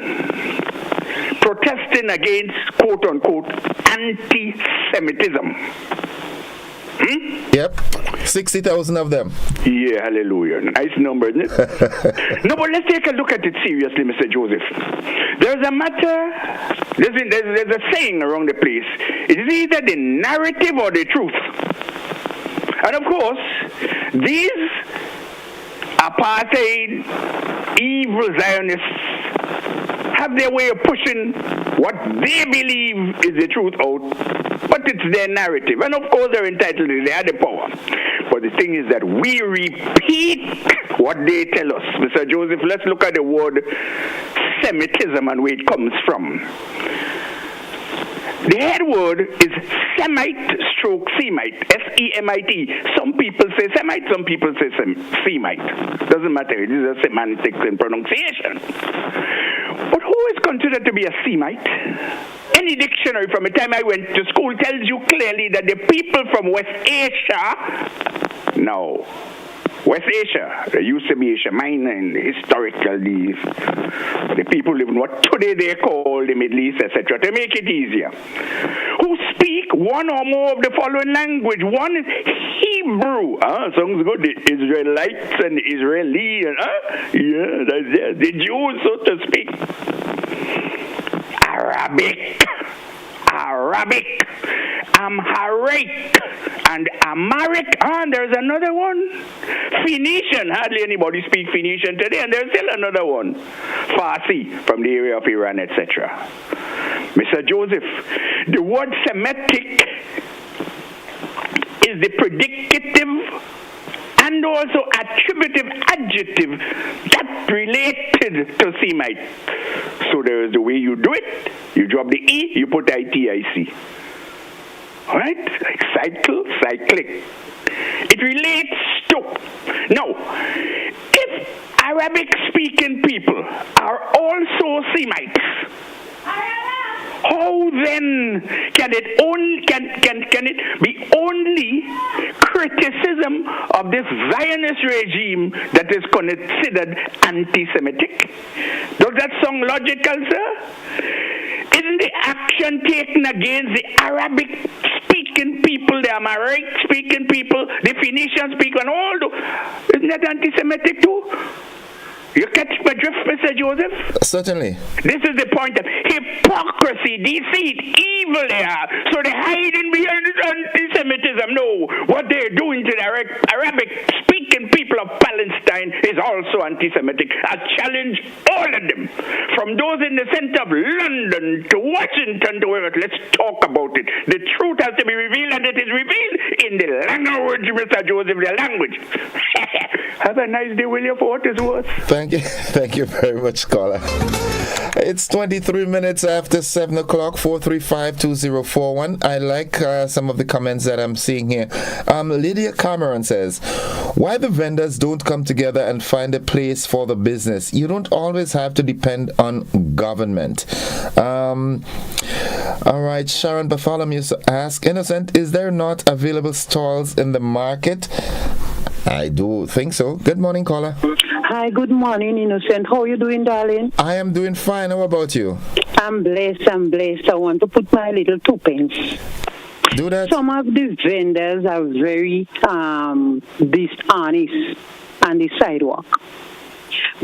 protesting against, quote-unquote, anti-Semitism. Yep, 60,000 of them. Yeah, hallelujah. Nice number, isn't it? No, but let's take a look at it seriously, Mr. Joseph. There's a matter, there's a saying around the place. It is either the narrative or the truth. And of course, these apartheid, evil Zionists have their way of pushing what they believe is the truth out, but it's their narrative. And of course, they're entitled to it. They have the power. But the thing is that we repeat what they tell us. Mr. Joseph, let's look at the word Semitism and where it comes from. The head word is Semite/Semite, S-E-M-I-T. Some people say Semite, some people say Semite. Doesn't matter, it is a semantics and pronunciation. But who is considered to be a Semite? Any dictionary from the time I went to school tells you clearly that the people from West Asia, no, West Asia, there used to be Asia Minor and historical these. The people live in what today they call the Middle East, etc. To make it easier. Who speak one or more of the following language. One is Hebrew. Sounds good. The Israelites and Israeli. Yeah, that's the Jews, so to speak. Arabic, Amharic, and Amharic. And there's another one. Phoenician. Hardly anybody speaks Phoenician today. And there's still another one. Farsi, from the area of Iran, etc. Mr. Joseph, the word Semitic is the predicative and also attributive adjective that related to Semite. So there is the way you do it. You drop the E, you put ITIC. All right? Like cyclic. It relates to. Now, if Arabic-speaking people are also Semites, how then can it be only criticism of this Zionist regime that is considered anti-Semitic? Does that sound logical, sir? Isn't the action taken against the Arabic-speaking people, the Amharic-speaking people, the Phoenician-speaking, and all those? Isn't that anti-Semitic too? You catch my drift, Mr. Joseph? Certainly. This is the point of hypocrisy, deceit, evil they are. So they're hiding behind this anti-Semitism. No, what they're doing to the Arabic-speaking people of Palestine is also anti-Semitic. I challenge all of them, from those in the center of London to Washington to wherever. Let's talk about it. The truth has to be revealed, and it is revealed in the language, Mr. Joseph, the language. Have a nice day, will you, for what it's worth? Thank you very much, caller. It's 23 minutes after 7 o'clock, 435-2041. I like some of the comments that I'm seeing here. Lydia Cameron says, why the vendors don't come together and find a place for the business? You don't always have to depend on government. All right, Sharon Bartholomew asks, Innocent, is there not available stalls in the market? I do think so. Good morning, caller. Hi, good morning, Innocent. How are you doing, darling? I am doing fine. How about you? I'm blessed. I want to put my little 2 pence. Do that. Some of the vendors are very dishonest on the sidewalk.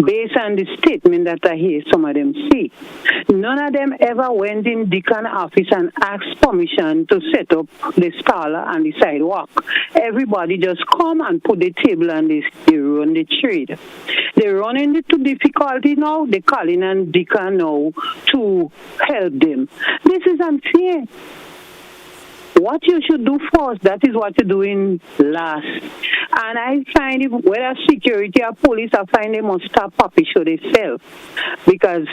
Based on the statement that I hear some of them say, none of them ever went in Deacon office and asked permission to set up the stall on the sidewalk. Everybody just come and put the table and they run the trade. They run into difficulty now. They calling on Deacon now to help them. This is unfair. What you should do first, that is what you're doing last. And I find it, whether security or police, I find they must stop puppy show themselves. Because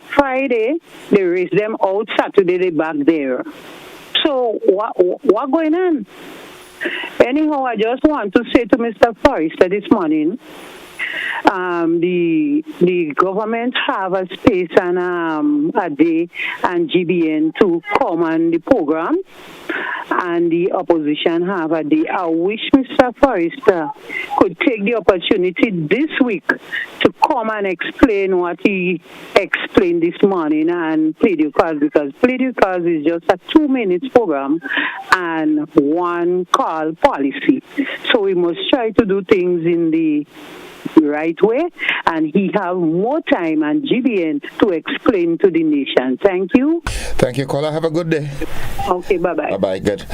Friday, they raise them out, Saturday, they back there. So what going on? Anyhow, I just want to say to Mr. Forrester this morning, the government have a space and a day and GBN to come on the program, and the opposition have a day. I wish Mr. Forrester could take the opportunity this week to come and explain what he explained this morning and plead your cause, because plead your cause is just a 2-minute program and one call policy. So we must try to do things in the right way, and he have more time and GBN to explain to the nation. Thank you. Thank you, caller. Have a good day. Okay, bye-bye. Bye-bye. Good.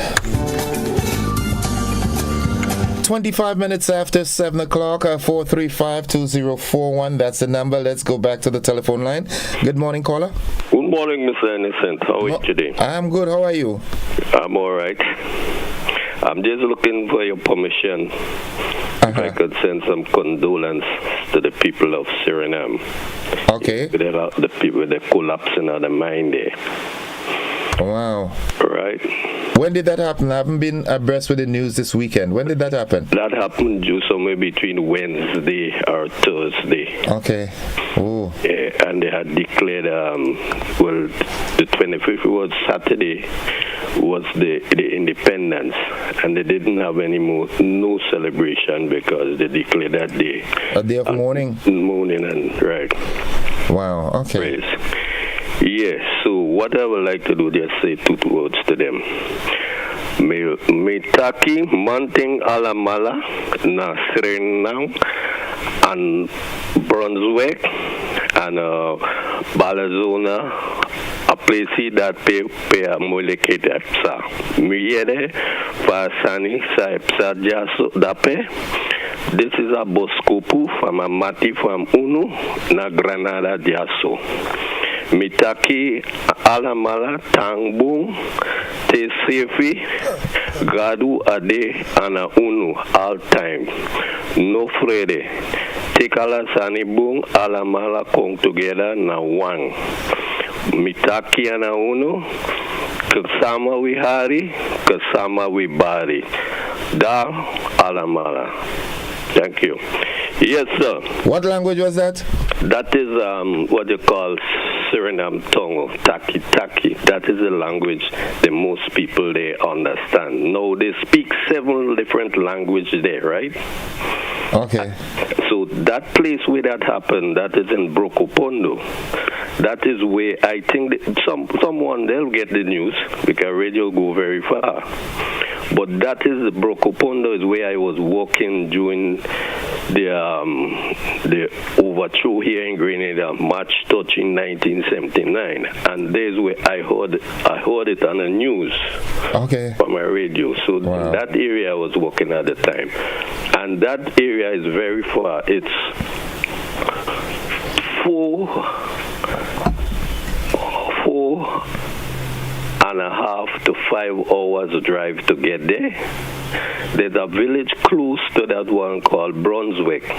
25 minutes after 7 o'clock, 435-2041. That's the number. Let's go back to the telephone line. Good morning, caller. Good morning, Mr. Innocent. How are you today? I'm good. How are you? I'm all right. I'm just looking for your permission if I could send some condolence to the people of Suriname. Okay. The people, the collapsing of the mine there. Wow. Right. When did that happen? I haven't been abreast with the news this weekend. When did that happen? That happened somewhere between Wednesday or Thursday. Okay. Oh. Yeah, and they had declared, the 25th was Saturday, was the independence, and they didn't have no celebration because they declared that day. A day of mourning? Mourning, and right. Wow, okay. Praise. Yes, so what I would like to do, just say 2 words to them. Mitaki, Manting, Alamala, na Suriname, and Brunswick, and Balazona, a place that pay a molekete epsa. Miyede, Fasani, sa epsa jaso dape. This is a Boskopu from a Mati from Unu, na Grenada jaso. Mitaki, Alamala, Tangbung, Tesefi, Gadu Ade, Ana Unu, all time. No Frede. Tekala Sanibung, Alamala come together na one. Mitaki Ana Unu, Kasama Wihari, Kasama Wibari. Da Alamala. Thank you. Yes, sir. What language was that? That is what you call Suriname tongue, taki. That is the language that most people they understand. No, they speak several different languages there, right? Okay. So that place where that happened, that is in Brokopondo. That is where I think someone they'll get the news because radio go very far. But that is Brokopondo is where I was walking during the overthrow here in Grenada, March 13, 1979, and there's where I heard it on the news. Okay. From my radio. So that area I was walking at the time, and that area is very far. It's 4.5 to 5 hours drive to get there. There's a village close to that one called Brunswick.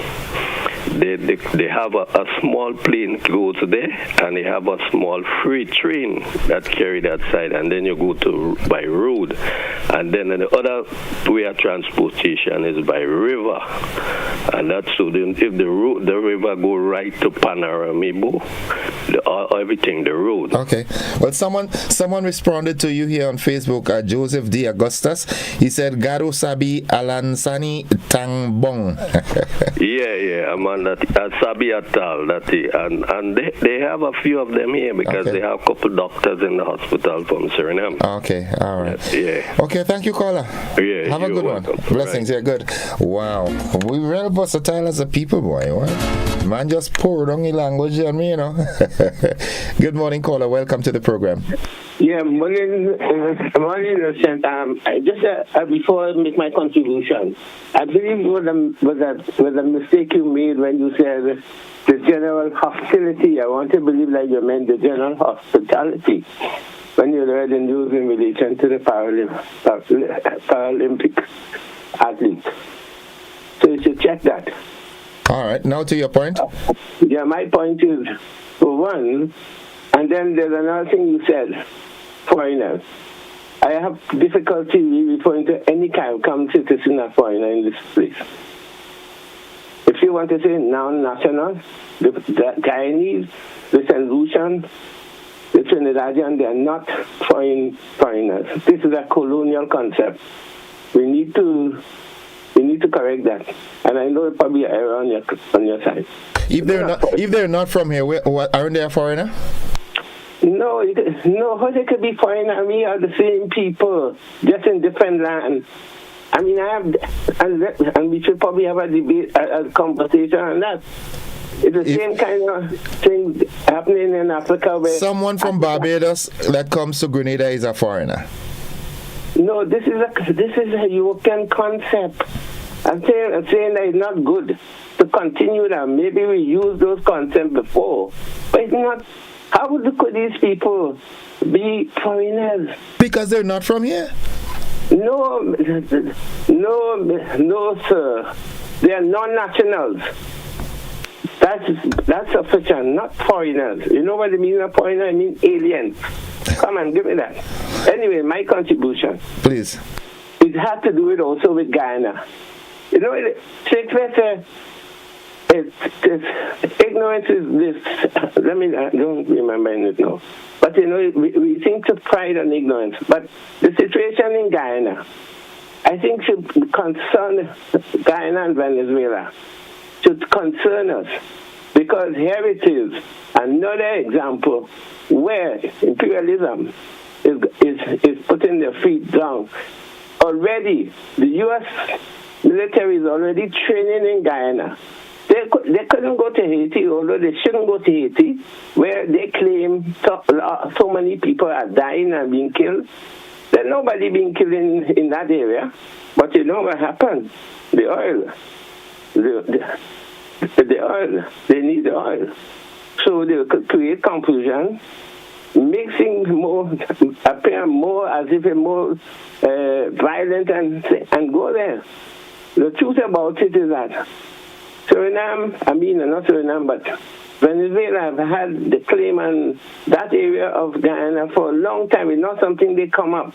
They have a small plane goes there, and they have a small freight train that carry that side, and then you go to by road, and then the other way of transportation is by river, and that's so then if the river go right to Panoramibo, everything the road. Okay. Well, someone responded to you here on Facebook, Joseph D. Augustus. He said, Garo Sabi Alansani Tangbong. Yeah, I'm on that Sabi Atal, and they have a few of them here because they have a couple doctors in the hospital from Suriname. Okay, all right. Yeah. Okay, thank you, caller. Yeah, have a good welcome. one. Blessings, yeah, good. Wow, we real versatile as a people, boy. What? Man just poured on the language on me, you know. Good morning, caller. Welcome to the program. Yeah, morning, Innocent. Just before I make my contribution, I believe was a mistake you made when you said the general hostility. I want to believe that you meant the general hospitality when you read the news in relation to the Paralympic athletes. So you should check that. All right, now to your point. Yeah, my point is, for one, and then there's another thing you said, foreigners. I have difficulty referring to any kind of citizen or foreigner in this place. If you want to say non-national, the Guyanese, the St. Lucian, the Trinidadian, they are not foreigners. This is a colonial concept. We need to correct that. And I know it probably an error on your side. If they're not from here, aren't they a foreigner? No, how they could be foreigner? We are the same people, just in different lands. I mean, and we should probably have a debate, a conversation on that. It's the same kind of thing happening in Africa. Where someone from Barbados that comes to Grenada is a foreigner. No, this is a European concept. I'm saying that it's not good to continue that. Maybe we used those concepts before, but it's not. How could these people be foreigners? Because they're not from here. No, sir. They are non-nationals. That's sufficient, not foreigners. You know what I mean of foreigner? I mean aliens. Come on, give me that. Anyway, my contribution. Please. It has to do it also with Guyana. You know, Shakespeare said, ignorance is this. I don't remember it now. But, you know, we think to pride on ignorance. But the situation in Guyana, I think should concern Guyana and Venezuela. Should concern us. Because here it is, another example where imperialism is putting their feet down. Already, the U.S. military is already training in Guyana. They couldn't go to Haiti, although they shouldn't go to Haiti, where they claim so many people are dying and being killed. There's nobody being killed in that area. But you know what happened? The oil. The oil. They need the oil. So they could create confusion, make things appear more as if it's more violent and go there. The truth about it is that Suriname, not Suriname, but Venezuela have had the claim on that area of Guyana for a long time. It's not something they come up.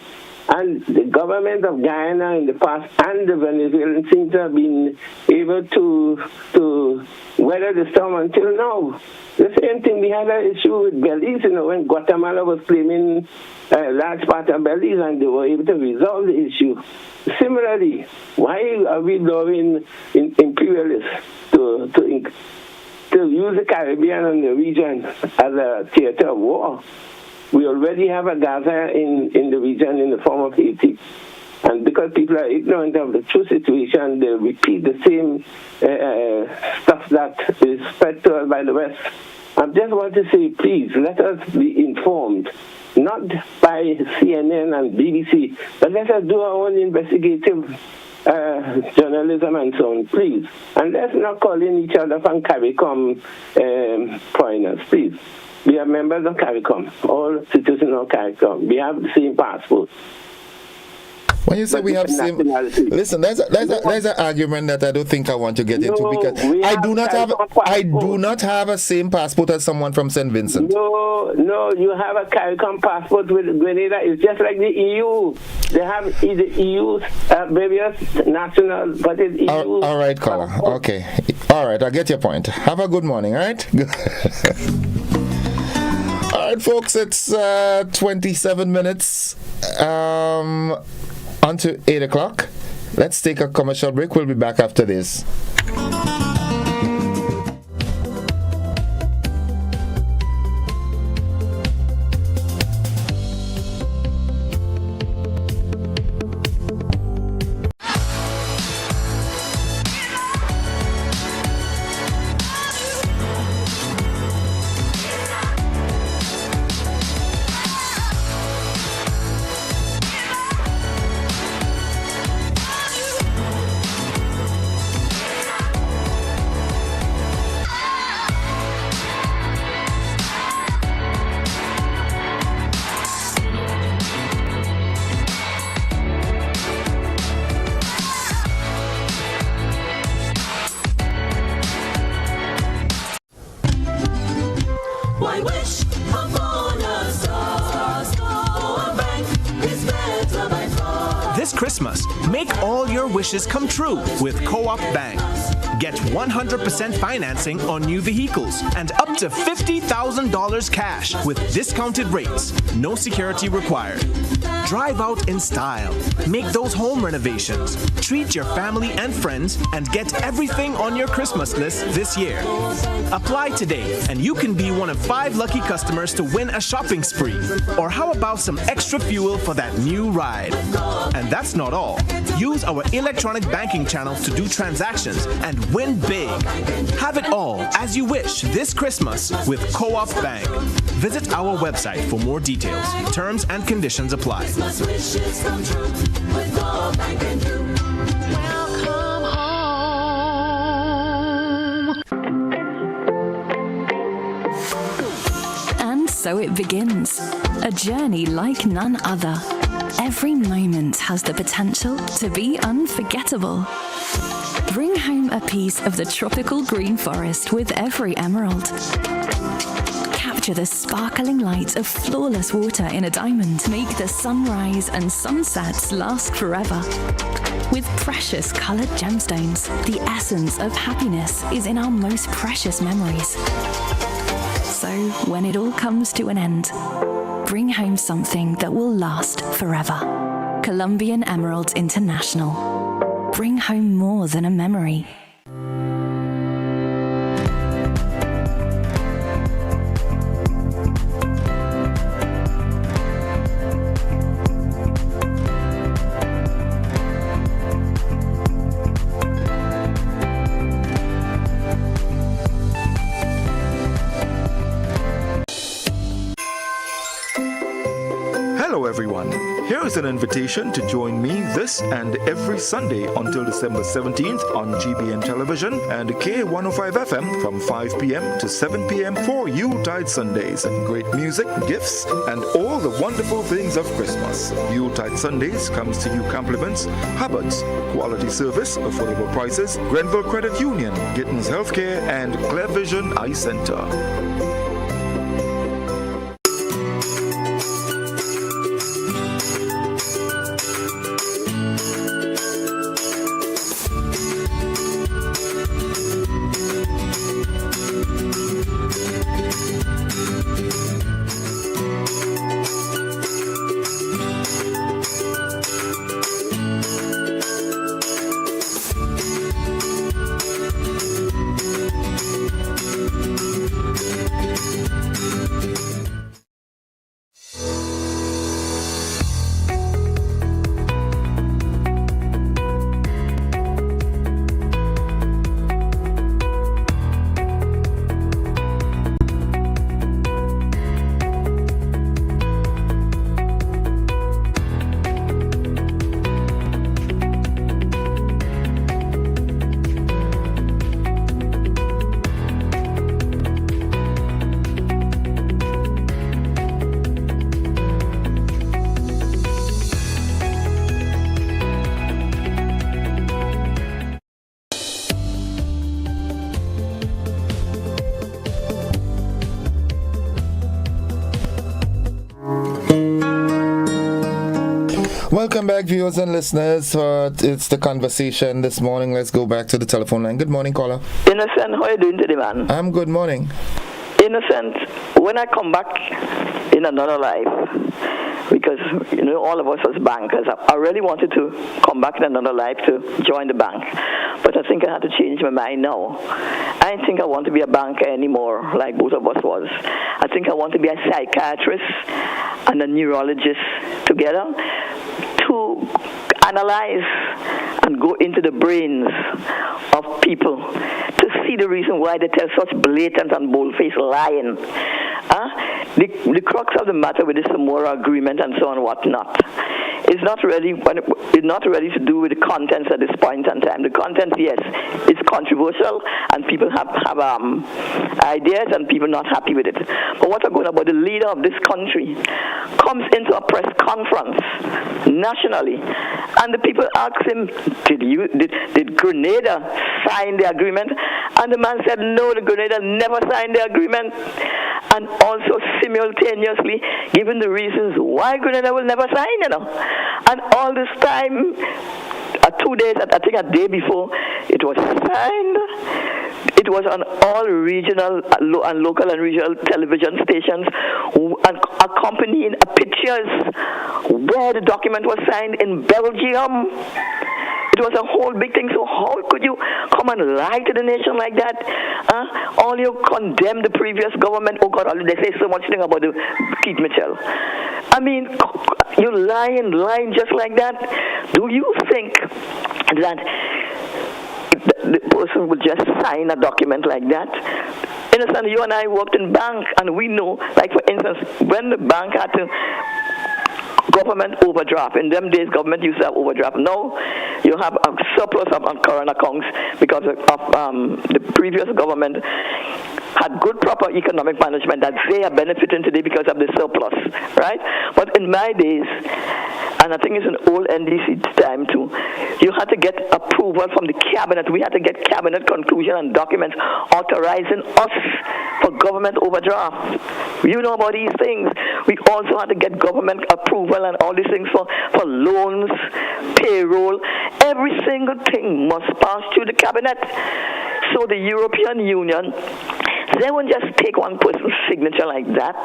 And the government of Guyana in the past and the Venezuelans seem to have been able to weather the storm until now. The same thing, we had an issue with Belize, when Guatemala was claiming a large part of Belize and they were able to resolve the issue. Similarly, why are we allowing imperialists to use the Caribbean and the region as a theater of war? We already have a Gaza in the region in the form of Haiti. And because people are ignorant of the true situation, they repeat the same stuff that is spread to us by the West. I just want to say, please, let us be informed, not by CNN and BBC, but let us do our own investigative journalism and so on, please. And let's not call in each other from CARICOM foreigners, please. We are members of CARICOM, all citizens of CARICOM. We have the same passport. When you say we have same, listen, there's an argument that I don't think I want to get into because I do not have a same passport as someone from St. Vincent. No, you have a CARICOM passport with Grenada. It's just like the EU. They have the EU various national, but it's EU. All right, caller. Okay. All right, I get your point. Have a good morning. All right. All right, folks. It's 27 minutes. Until 8 o'clock. Let's take a commercial break. We'll be back after this. Christmas. Make all your wishes come true with Co-op Bank. Get 100% financing on new vehicles and up to $50,000 cash with discounted rates. No security required. Drive out in style. Make those home renovations. Treat your family and friends and get everything on your Christmas list this year. Apply today and you can be one of 5 lucky customers to win a shopping spree. Or how about some extra fuel for that new ride? And that's not all. Use our electronic banking channels to do transactions and win big. Have it all as you wish this Christmas with Co-op Bank. Visit our website for more details. Terms and conditions apply. And so it begins. A journey like none other. Every moment has the potential to be unforgettable. Bring home a piece of the tropical green forest with every emerald. Capture the sparkling light of flawless water in a diamond. Make the sunrise and sunsets last forever. With precious colored gemstones, the essence of happiness is in our most precious memories. So, when it all comes to an end, bring home something that will last forever. Colombian Emeralds International. Bring home more than a memory. Hello everyone, here is an invitation to join me this and every Sunday until December 17th on GBN Television and K105 FM from 5 p.m. to 7 p.m. for Yuletide Sundays. Great music, gifts, and all the wonderful things of Christmas. Yuletide Sundays comes to you compliments Hubbard's, quality service, affordable prices, Grenville Credit Union, Gittins Healthcare, and Clear Vision Eye Center. Welcome back, viewers and listeners. It's the conversation this morning. Let's go back to the telephone line. Good morning, caller. Innocent, how are you doing today, man? I'm good morning. Innocent, when I come back in another life, because, all of us as bankers, I really wanted to come back in another life to join the bank. But I think I had to change my mind now. I don't think I want to be a banker anymore, like both of us was. I think I want to be a psychiatrist and a neurologist together to analyze and go into the brains of people to see the reason why they tell such blatant and bold-faced lying. The crux of the matter with the Samora agreement and so on and whatnot is not really to do with the contents at this point in time. The content, yes, is controversial and people have ideas and people not happy with it. But what I'm going about the leader of this country comes into a press conference nationally and the people ask him, did Grenada sign the agreement? And the man said, no, the Grenada never signed the agreement. And also simultaneously given the reasons why Grenada will never sign, And all this time, 2 days, I think a day before, it was signed. It was on all regional and local and regional television stations, and accompanying pictures where the document was signed in Belgium. It was a whole big thing. So how could you come and lie to the nation like that? All you condemn the previous government. Oh God, they say so much thing about the Keith Mitchell. I mean, you lying just like that. Do you think that the person would just sign a document like that? Innocent, you and I worked in bank, and we know, like for instance, when the bank had to government overdraft. In them days, government used to have overdraft. Now, you have a surplus on current accounts because of the previous government had good, proper economic management that they are benefiting today because of the surplus, right? But in my days, and I think it's an old NDC time too, you had to get approval from the cabinet. We had to get cabinet conclusion and documents authorizing us for government overdraft. You know about these things. We also had to get government approval and all these things for loans, payroll. Every single thing must pass through the cabinet. So the European Union, they won't just take one person's signature like that.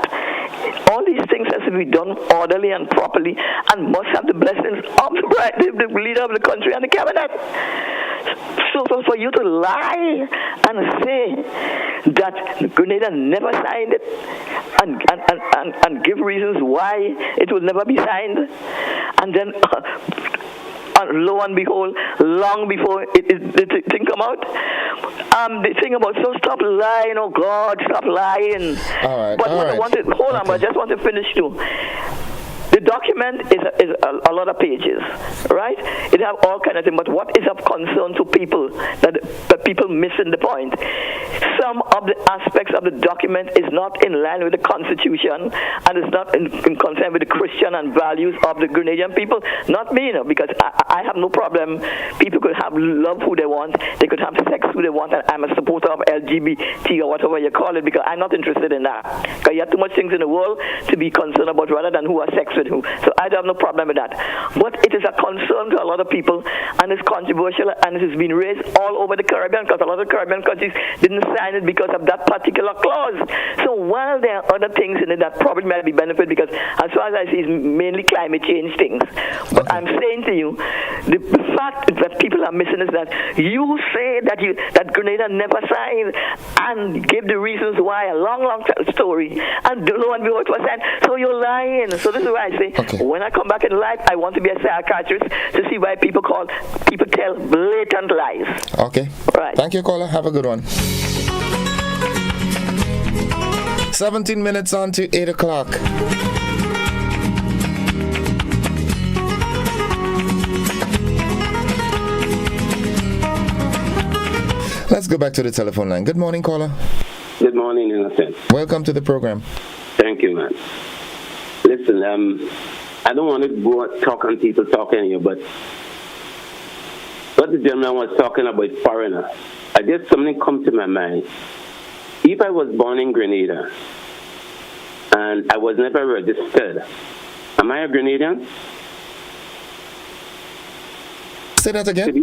All these things has to be done orderly and properly and must have the blessings of the leader of the country and the cabinet. So for you to lie and say that Grenada never signed it and give reasons why it will never be signed, and then lo and behold, long before the thing come out, the thing about, so stop lying, oh God, stop lying. All right. But what I wanted, hold on, but I just want to finish too. The document is a lot of pages, right? It have all kind of things, but what is of concern to people that people missing the point? Some of the aspects of the document is not in line with the Constitution and is not in concern with the Christian and values of the Grenadian people. Not me, because I have no problem. People could have love who they want. They could have sex who they want, and I'm a supporter of LGBT or whatever you call it, because I'm not interested in that. Because you have too much things in the world to be concerned about rather than who has sex with who. So I don't have no problem with that. But it is a concern to a lot of people, and it's controversial, and it has been raised all over the Caribbean, because a lot of Caribbean countries didn't sign it because of that particular clause. So while there are other things in it that probably might be benefit, because as far as I see, it's mainly climate change things. But I'm saying to you, the fact that people are missing is that you say that Grenada never signed and give the reasons why, a long story, and lo and behold, it was signed. So you're lying. So this is why I say, when I come back in life, I want to be a psychiatrist to see why people tell blatant lies. Okay. Right. Thank you, caller. Have a good one. 17 minutes on to 8 o'clock. Let's go back to the telephone line. Good morning, caller. Good morning, Innocent. Welcome to the program. Thank you, man. Listen, I don't want to go talking people talking here, but what the gentleman was talking about foreigners, I just something come to my mind. If I was born in Grenada and I was never registered, am I a Grenadian? Say that again.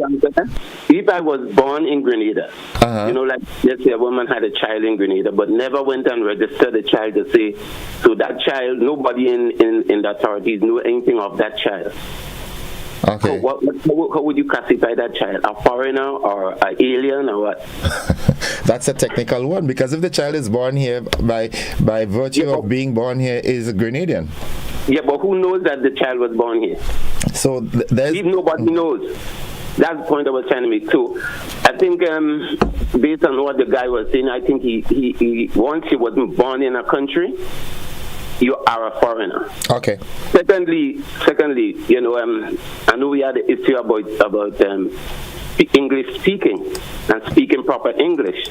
If I was born in Grenada, like let's say a woman had a child in Grenada, but never went and registered the child to say, so that child, nobody in the authorities knew anything of that child. Okay. So how would you classify that child? A foreigner or an alien or what? That's a technical one, because if the child is born here by virtue of being born here, is a Grenadian. Yeah, but who knows that the child was born here? So if nobody knows. That's the point I was trying to make too. I think based on what the guy was saying, I think he once he wasn't born in a country, you are a foreigner. Okay. Secondly, I know we had the issue about English speaking and speaking proper English.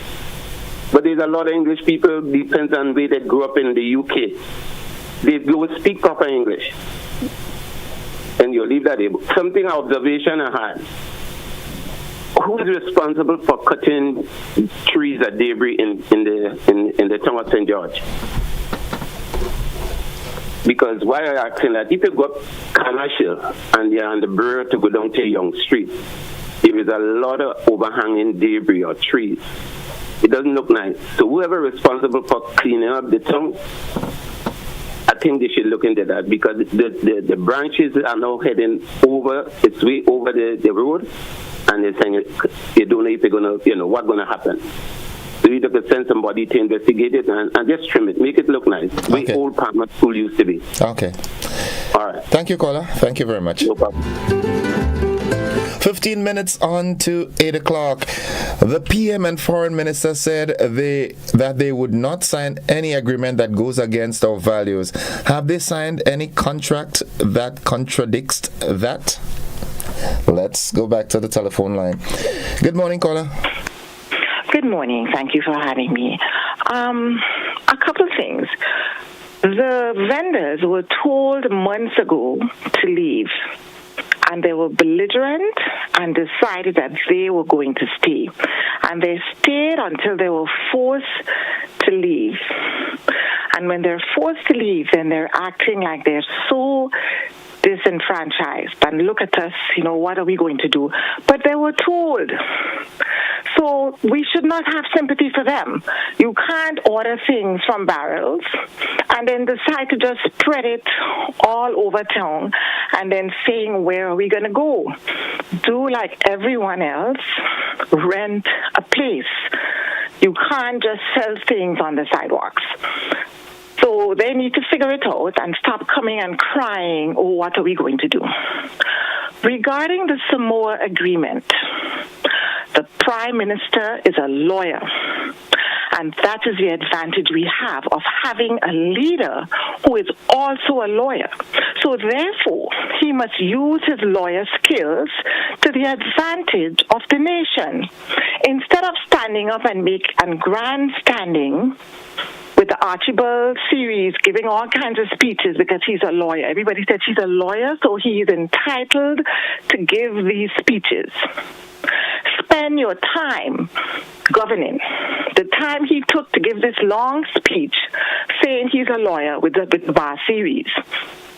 But there's a lot of English people, depends on where they grew up in the UK. They don't speak proper English. And you leave that able. Something observation I had. who is responsible for cutting trees at debris in the town of St. George? Because why are you asking that? If you go up commercial and you're on the road to go down to Young Street, there is a lot of overhanging debris or trees. It doesn't look nice. So whoever is responsible for cleaning up the town, I think they should look into that, because the branches are now heading over, it's way over the road, and they're saying you don't know if they're going to, what's going to happen. So you could send somebody to investigate it and just trim it, make it look nice. Way old Palmer School used to be. Okay. All right. Thank you, caller. Thank you very much. No problem. 15 minutes on to 8 o'clock. The PM and Foreign Minister said that they would not sign any agreement that goes against our values. Have they signed any contract that contradicts that? Let's go back to the telephone line. Good morning, caller. Good morning. Thank you for having me. A couple of things. The vendors were told months ago to leave, and they were belligerent and decided that they were going to stay. And they stayed until they were forced to leave. And when they're forced to leave, then they're acting like they're so disenfranchised. And look at us, what are we going to do? But they were told. So we should not have sympathy for them. You can't order things from barrels and then decide to just spread it all over town and then saying, where are we going to go? Do like everyone else, rent a place. You can't just sell things on the sidewalks. So they need to figure it out and stop coming and crying, oh, what are we going to do? Regarding the Samoa agreement, the Prime Minister is a lawyer, and that is the advantage we have of having a leader who is also a lawyer. So therefore, he must use his lawyer skills to the advantage of the nation. Instead of standing up and grandstanding with the Archibald series, giving all kinds of speeches because he's a lawyer. Everybody said he's a lawyer, so he's entitled to give these speeches. Spend your time governing. The time he took to give this long speech saying he's a lawyer with the bar series,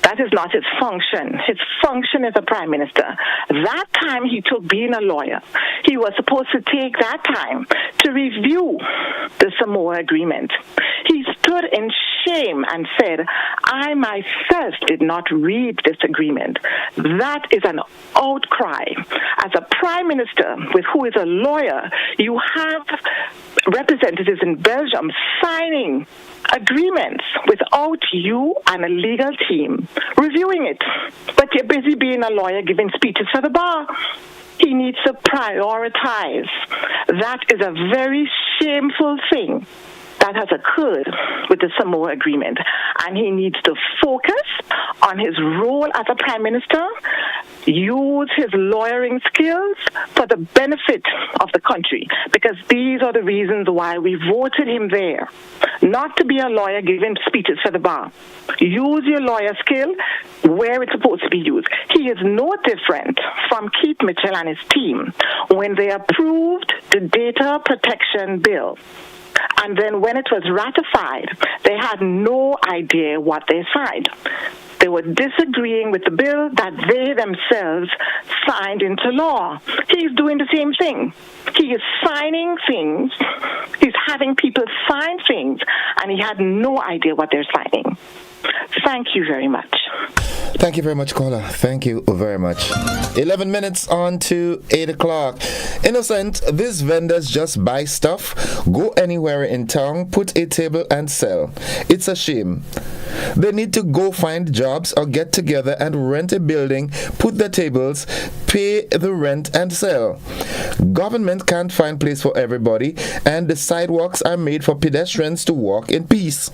that is not his function. His function as a prime minister. That time he took being a lawyer, he was supposed to take that time to review the Samoa agreement. He stood in shame and said, I myself did not read this agreement. That is an outcry. As a prime minister with who is a lawyer, you have representatives in Belgium signing agreements without you and a legal team reviewing it. But you're busy being a lawyer giving speeches for the bar. He needs to prioritize. That is a very shameful thing that has occurred with the Samoa agreement. And he needs to focus on his role as a prime minister, use his lawyering skills for the benefit of the country, because these are the reasons why we voted him there. Not to be a lawyer giving speeches for the bar. Use your lawyer skill where it's supposed to be used. He is no different from Keith Mitchell and his team when they approved the data protection bill. And then when it was ratified, they had no idea what they signed. They were disagreeing with the bill that they themselves signed into law. He's doing the same thing. He is signing things. He's having people sign things, and he had no idea what they're signing. Thank you very much. Thank you very much, caller. Thank you very much. 11 minutes on to 8 o'clock. Innocent, these vendors just buy stuff, go anywhere in town, put a table and sell. It's a shame. They need to go find jobs or get together and rent a building, put the tables, pay the rent and sell. Government can't find place for everybody, and the sidewalks are made for pedestrians to walk in peace.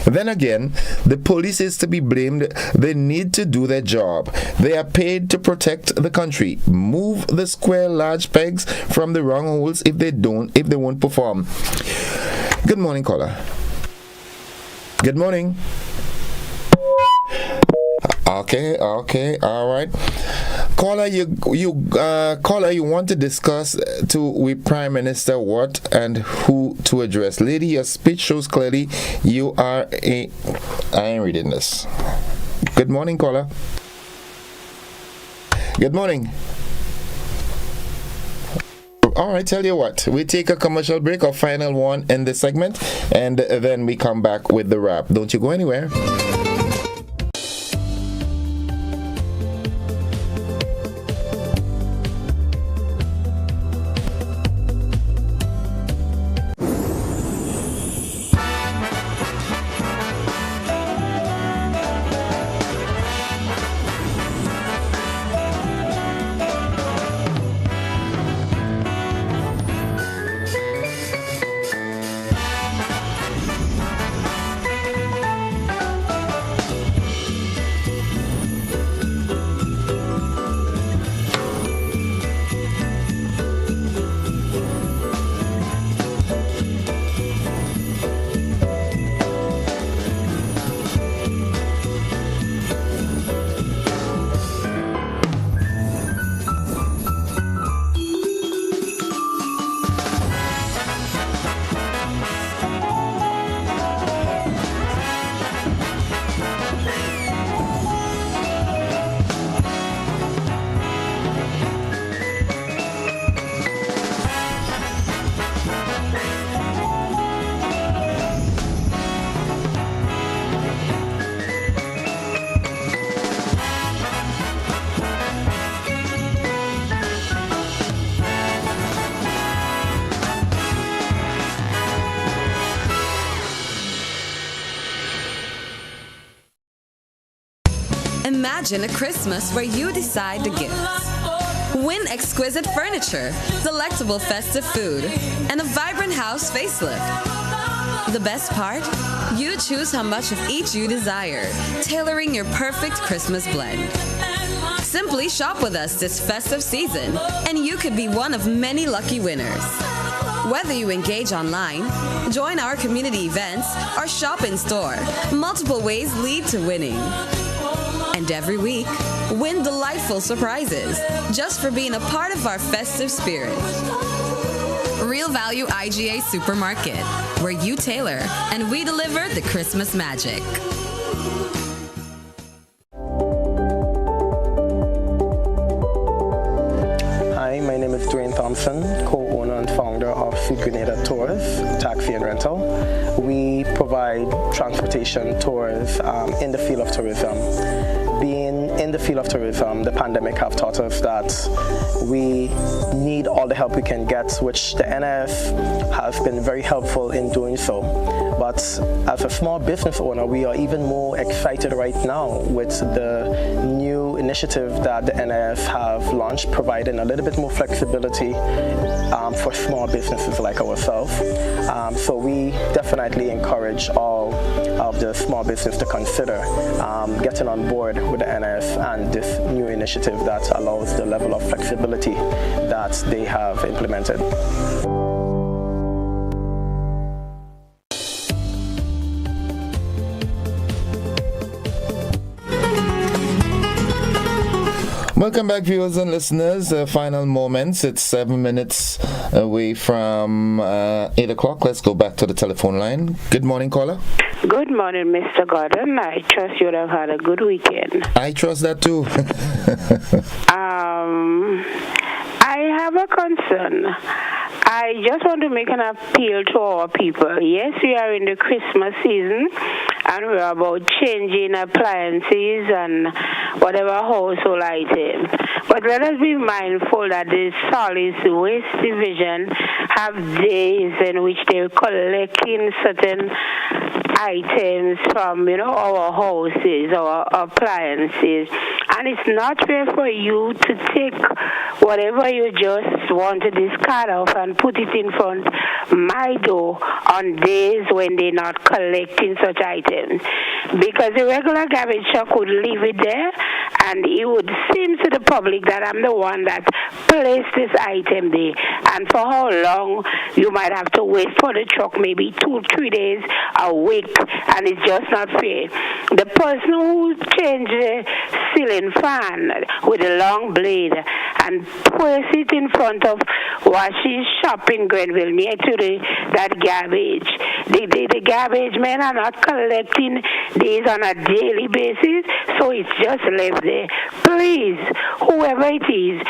Then again, the police is to be blamed. They need to do their job. They are paid to protect the country. Move the square large pegs from the wrong holes if they won't perform. Good morning, caller. Good morning. Okay, all right. Caller, you want to discuss with Prime Minister what and who to address. Lady, your speech shows clearly you are I ain't reading this. Good morning, caller. Good morning. All right, tell you what, we take a commercial break, our final one in this segment, and then we come back with the wrap. Don't you go anywhere. Imagine a Christmas where you decide the gifts. Win exquisite furniture, delectable festive food, and a vibrant house facelift. The best part? You choose how much of each you desire, tailoring your perfect Christmas blend. Simply shop with us this festive season, and you could be one of many lucky winners. Whether you engage online, join our community events, or shop in store, multiple ways lead to winning. And every week, win delightful surprises just for being a part of our festive spirit. Real Value IGA Supermarket, where you tailor and we deliver the Christmas magic. Hi, my name is Dwayne Thompson, co-owner and founder of Sweet Grenada Tours, Taxi and Rental. We provide transportation tours in the field of tourism. Being in the field of tourism, the pandemic have taught us that we need all the help we can get, which the NIF has been very helpful in doing so. But as a small business owner, we are even more excited right now with the new initiative that the NIF have launched, providing a little bit more flexibility for small businesses like ourselves. So we definitely encourage all of the small business to consider getting on board with the NIF and this new initiative that allows the level of flexibility that they have implemented. Welcome back, viewers and listeners. Final moments. It's 7 minutes away from 8 o'clock. Let's go back to the telephone line. Good morning, caller. Good morning, Mr. Gordon. I trust you would have had a good weekend. I trust that too. I have a concern. I just want to make an appeal to our people. Yes, we are in the Christmas season, and we're about changing appliances and whatever household item. But let us be mindful that the solid waste division have days in which they're collecting certain items from, our houses, our appliances. And it's not fair for you to take whatever you just want to discard off and put it in front my door on days when they're not collecting such items. Because the regular garbage truck would leave it there and it would seem to the public that I'm the one that placed this item there. And for how long? You might have to wait for the truck, maybe 2-3 days, a week, and it's just not fair. The person who changed the ceiling fan with a long blade and place it in front of what she's shopping Grenville near to that garbage. The garbage men are not collecting these on a daily basis, so it's just left there. Please, whoever it is,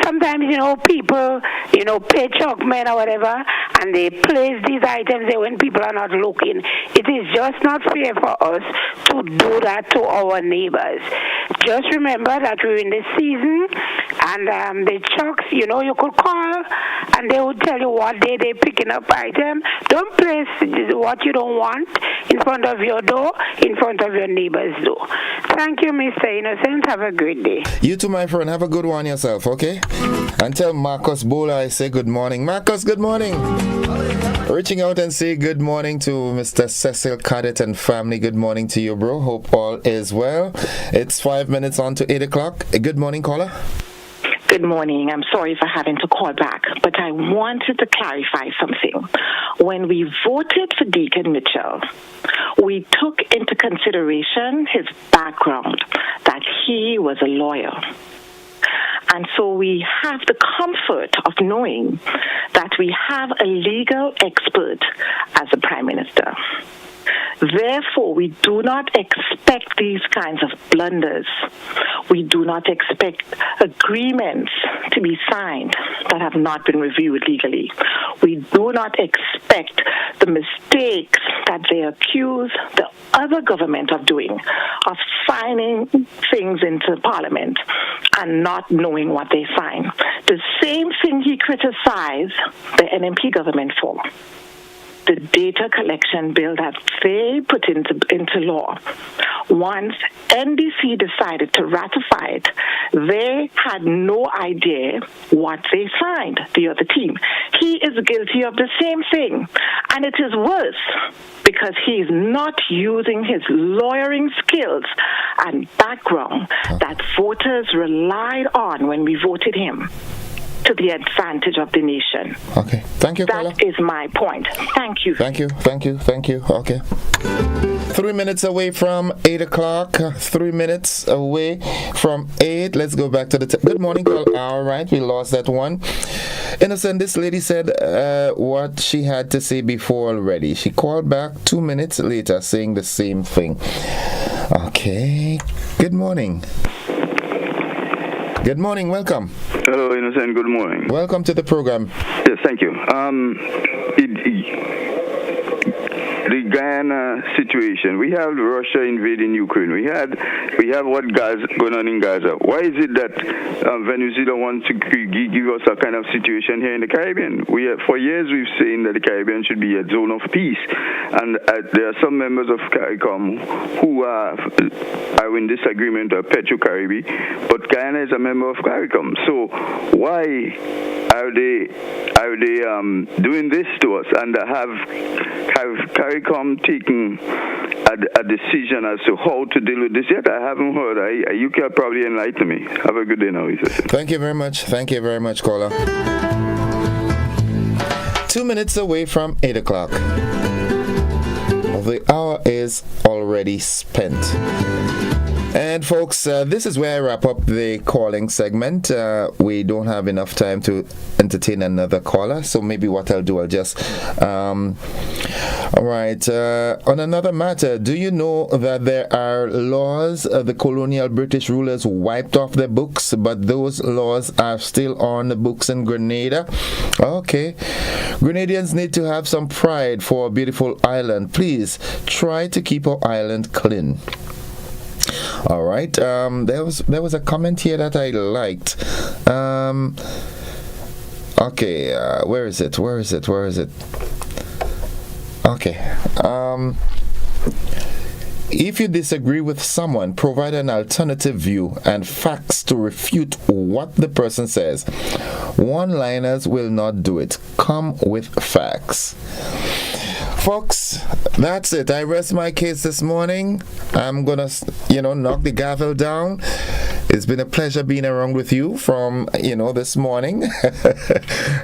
sometimes, people, pay truck men or whatever, and they place these items there when people are not looking. It is just not fair for us to do that to our neighbors. Just remember that we're in the season, and the trucks, you could call, and they would tell you what day they're picking up item. Don't place what you don't want in front of your door, in front of your neighbor's door. Thank you, Mr. Innocent. Have a great day. You too, my friend. Have a good one yourself, okay? And tell Marcus Bola I say good morning. Marcus, good morning. Reaching out and say good morning to Mr. Cecil Cadet and family. Good morning to you, bro. Hope all is well. It's 5 minutes on to 8 o'clock. Good morning, caller. Good morning. I'm sorry for having to call back, but I wanted to clarify something. When we voted for Deacon Mitchell, we took into consideration his background, that he was a lawyer. And so we have the comfort of knowing that we have a legal expert as the Prime Minister. Therefore, we do not expect these kinds of blunders. We do not expect agreements to be signed that have not been reviewed legally. We do not expect the mistakes that they accuse the other government of doing, of signing things into Parliament and not knowing what they sign. The same thing he criticized the NMP government for. The data collection bill that they put into law. Once NDC decided to ratify it, they had no idea what they signed, the other team. He is guilty of the same thing. And it is worse because he is not using his lawyering skills and background that voters relied on when we voted him to the advantage of the nation. Okay. Thank you, That is my point. Thank you. Thank you. Okay. 3 minutes away from 8 o'clock. 3 minutes away from 8. Let's go back to the... Good morning, call. All right, we lost that one. Innocent, this lady said what she had to say before already. She called back 2 minutes later saying the same thing. Okay. Good morning. Good morning, welcome. Hello, Innocent, good morning. Welcome to the program. Yes, thank you. The Guyana situation, we have Russia invading Ukraine. We have what going on in Gaza. Why is it that Venezuela wants to give us a kind of situation here in the Caribbean? For years we've seen that the Caribbean should be a zone of peace, and there are some members of CARICOM who are in disagreement of Petro-Caribbean, but Guyana is a member of CARICOM. So why are they doing this to us, and have CARICOM taken a decision as to how to deal with this yet? I haven't heard. You can probably enlighten me. Have a good day now. Thank you very much, caller. 2 minutes away from 8 o'clock. The hour is already spent. And folks, this is where I wrap up the calling segment. We don't have enough time to entertain another caller, so maybe what I'll do, I'll just... all right. On another matter, do you know that there are laws the colonial British rulers wiped off their books, but those laws are still on the books in Grenada? Okay. Grenadians need to have some pride for a beautiful island. Please try to keep our island clean. All right. There was a comment here that I liked. Okay. Where is it? Okay. If you disagree with someone, provide an alternative view and facts to refute what the person says. One-liners will not do it. Come with facts. Folks, that's it. I rest my case this morning. I'm gonna, knock the gavel down. It's been a pleasure being around with you from, this morning.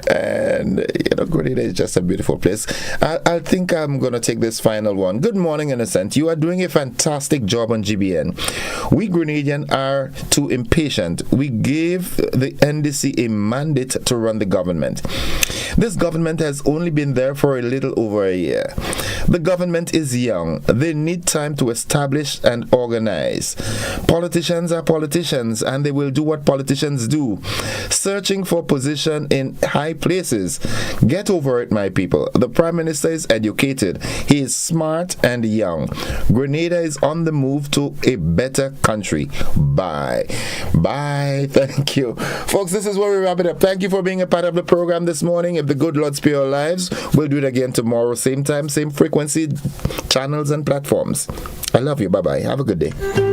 And, Grenada is just a beautiful place. I think I'm going to take this final one. Good morning, Innocent. You are doing a fantastic job on GBN. We Grenadians are too impatient. We gave the NDC a mandate to run the government. This government has only been there for a little over a year. The government is young. They need time to establish and organize. Politicians are politicians, and they will do what politicians do, searching for position in high places. Get over it, my people. The Prime Minister is educated. He is smart and young. Grenada is on the move to a better country. Bye. Thank you. Folks, this is where we wrap it up. Thank you for being a part of the program this morning. If the good Lord spare your lives, we'll do it again tomorrow. Same time, same frequency, channels and platforms. I love you. Bye-bye. Have a good day.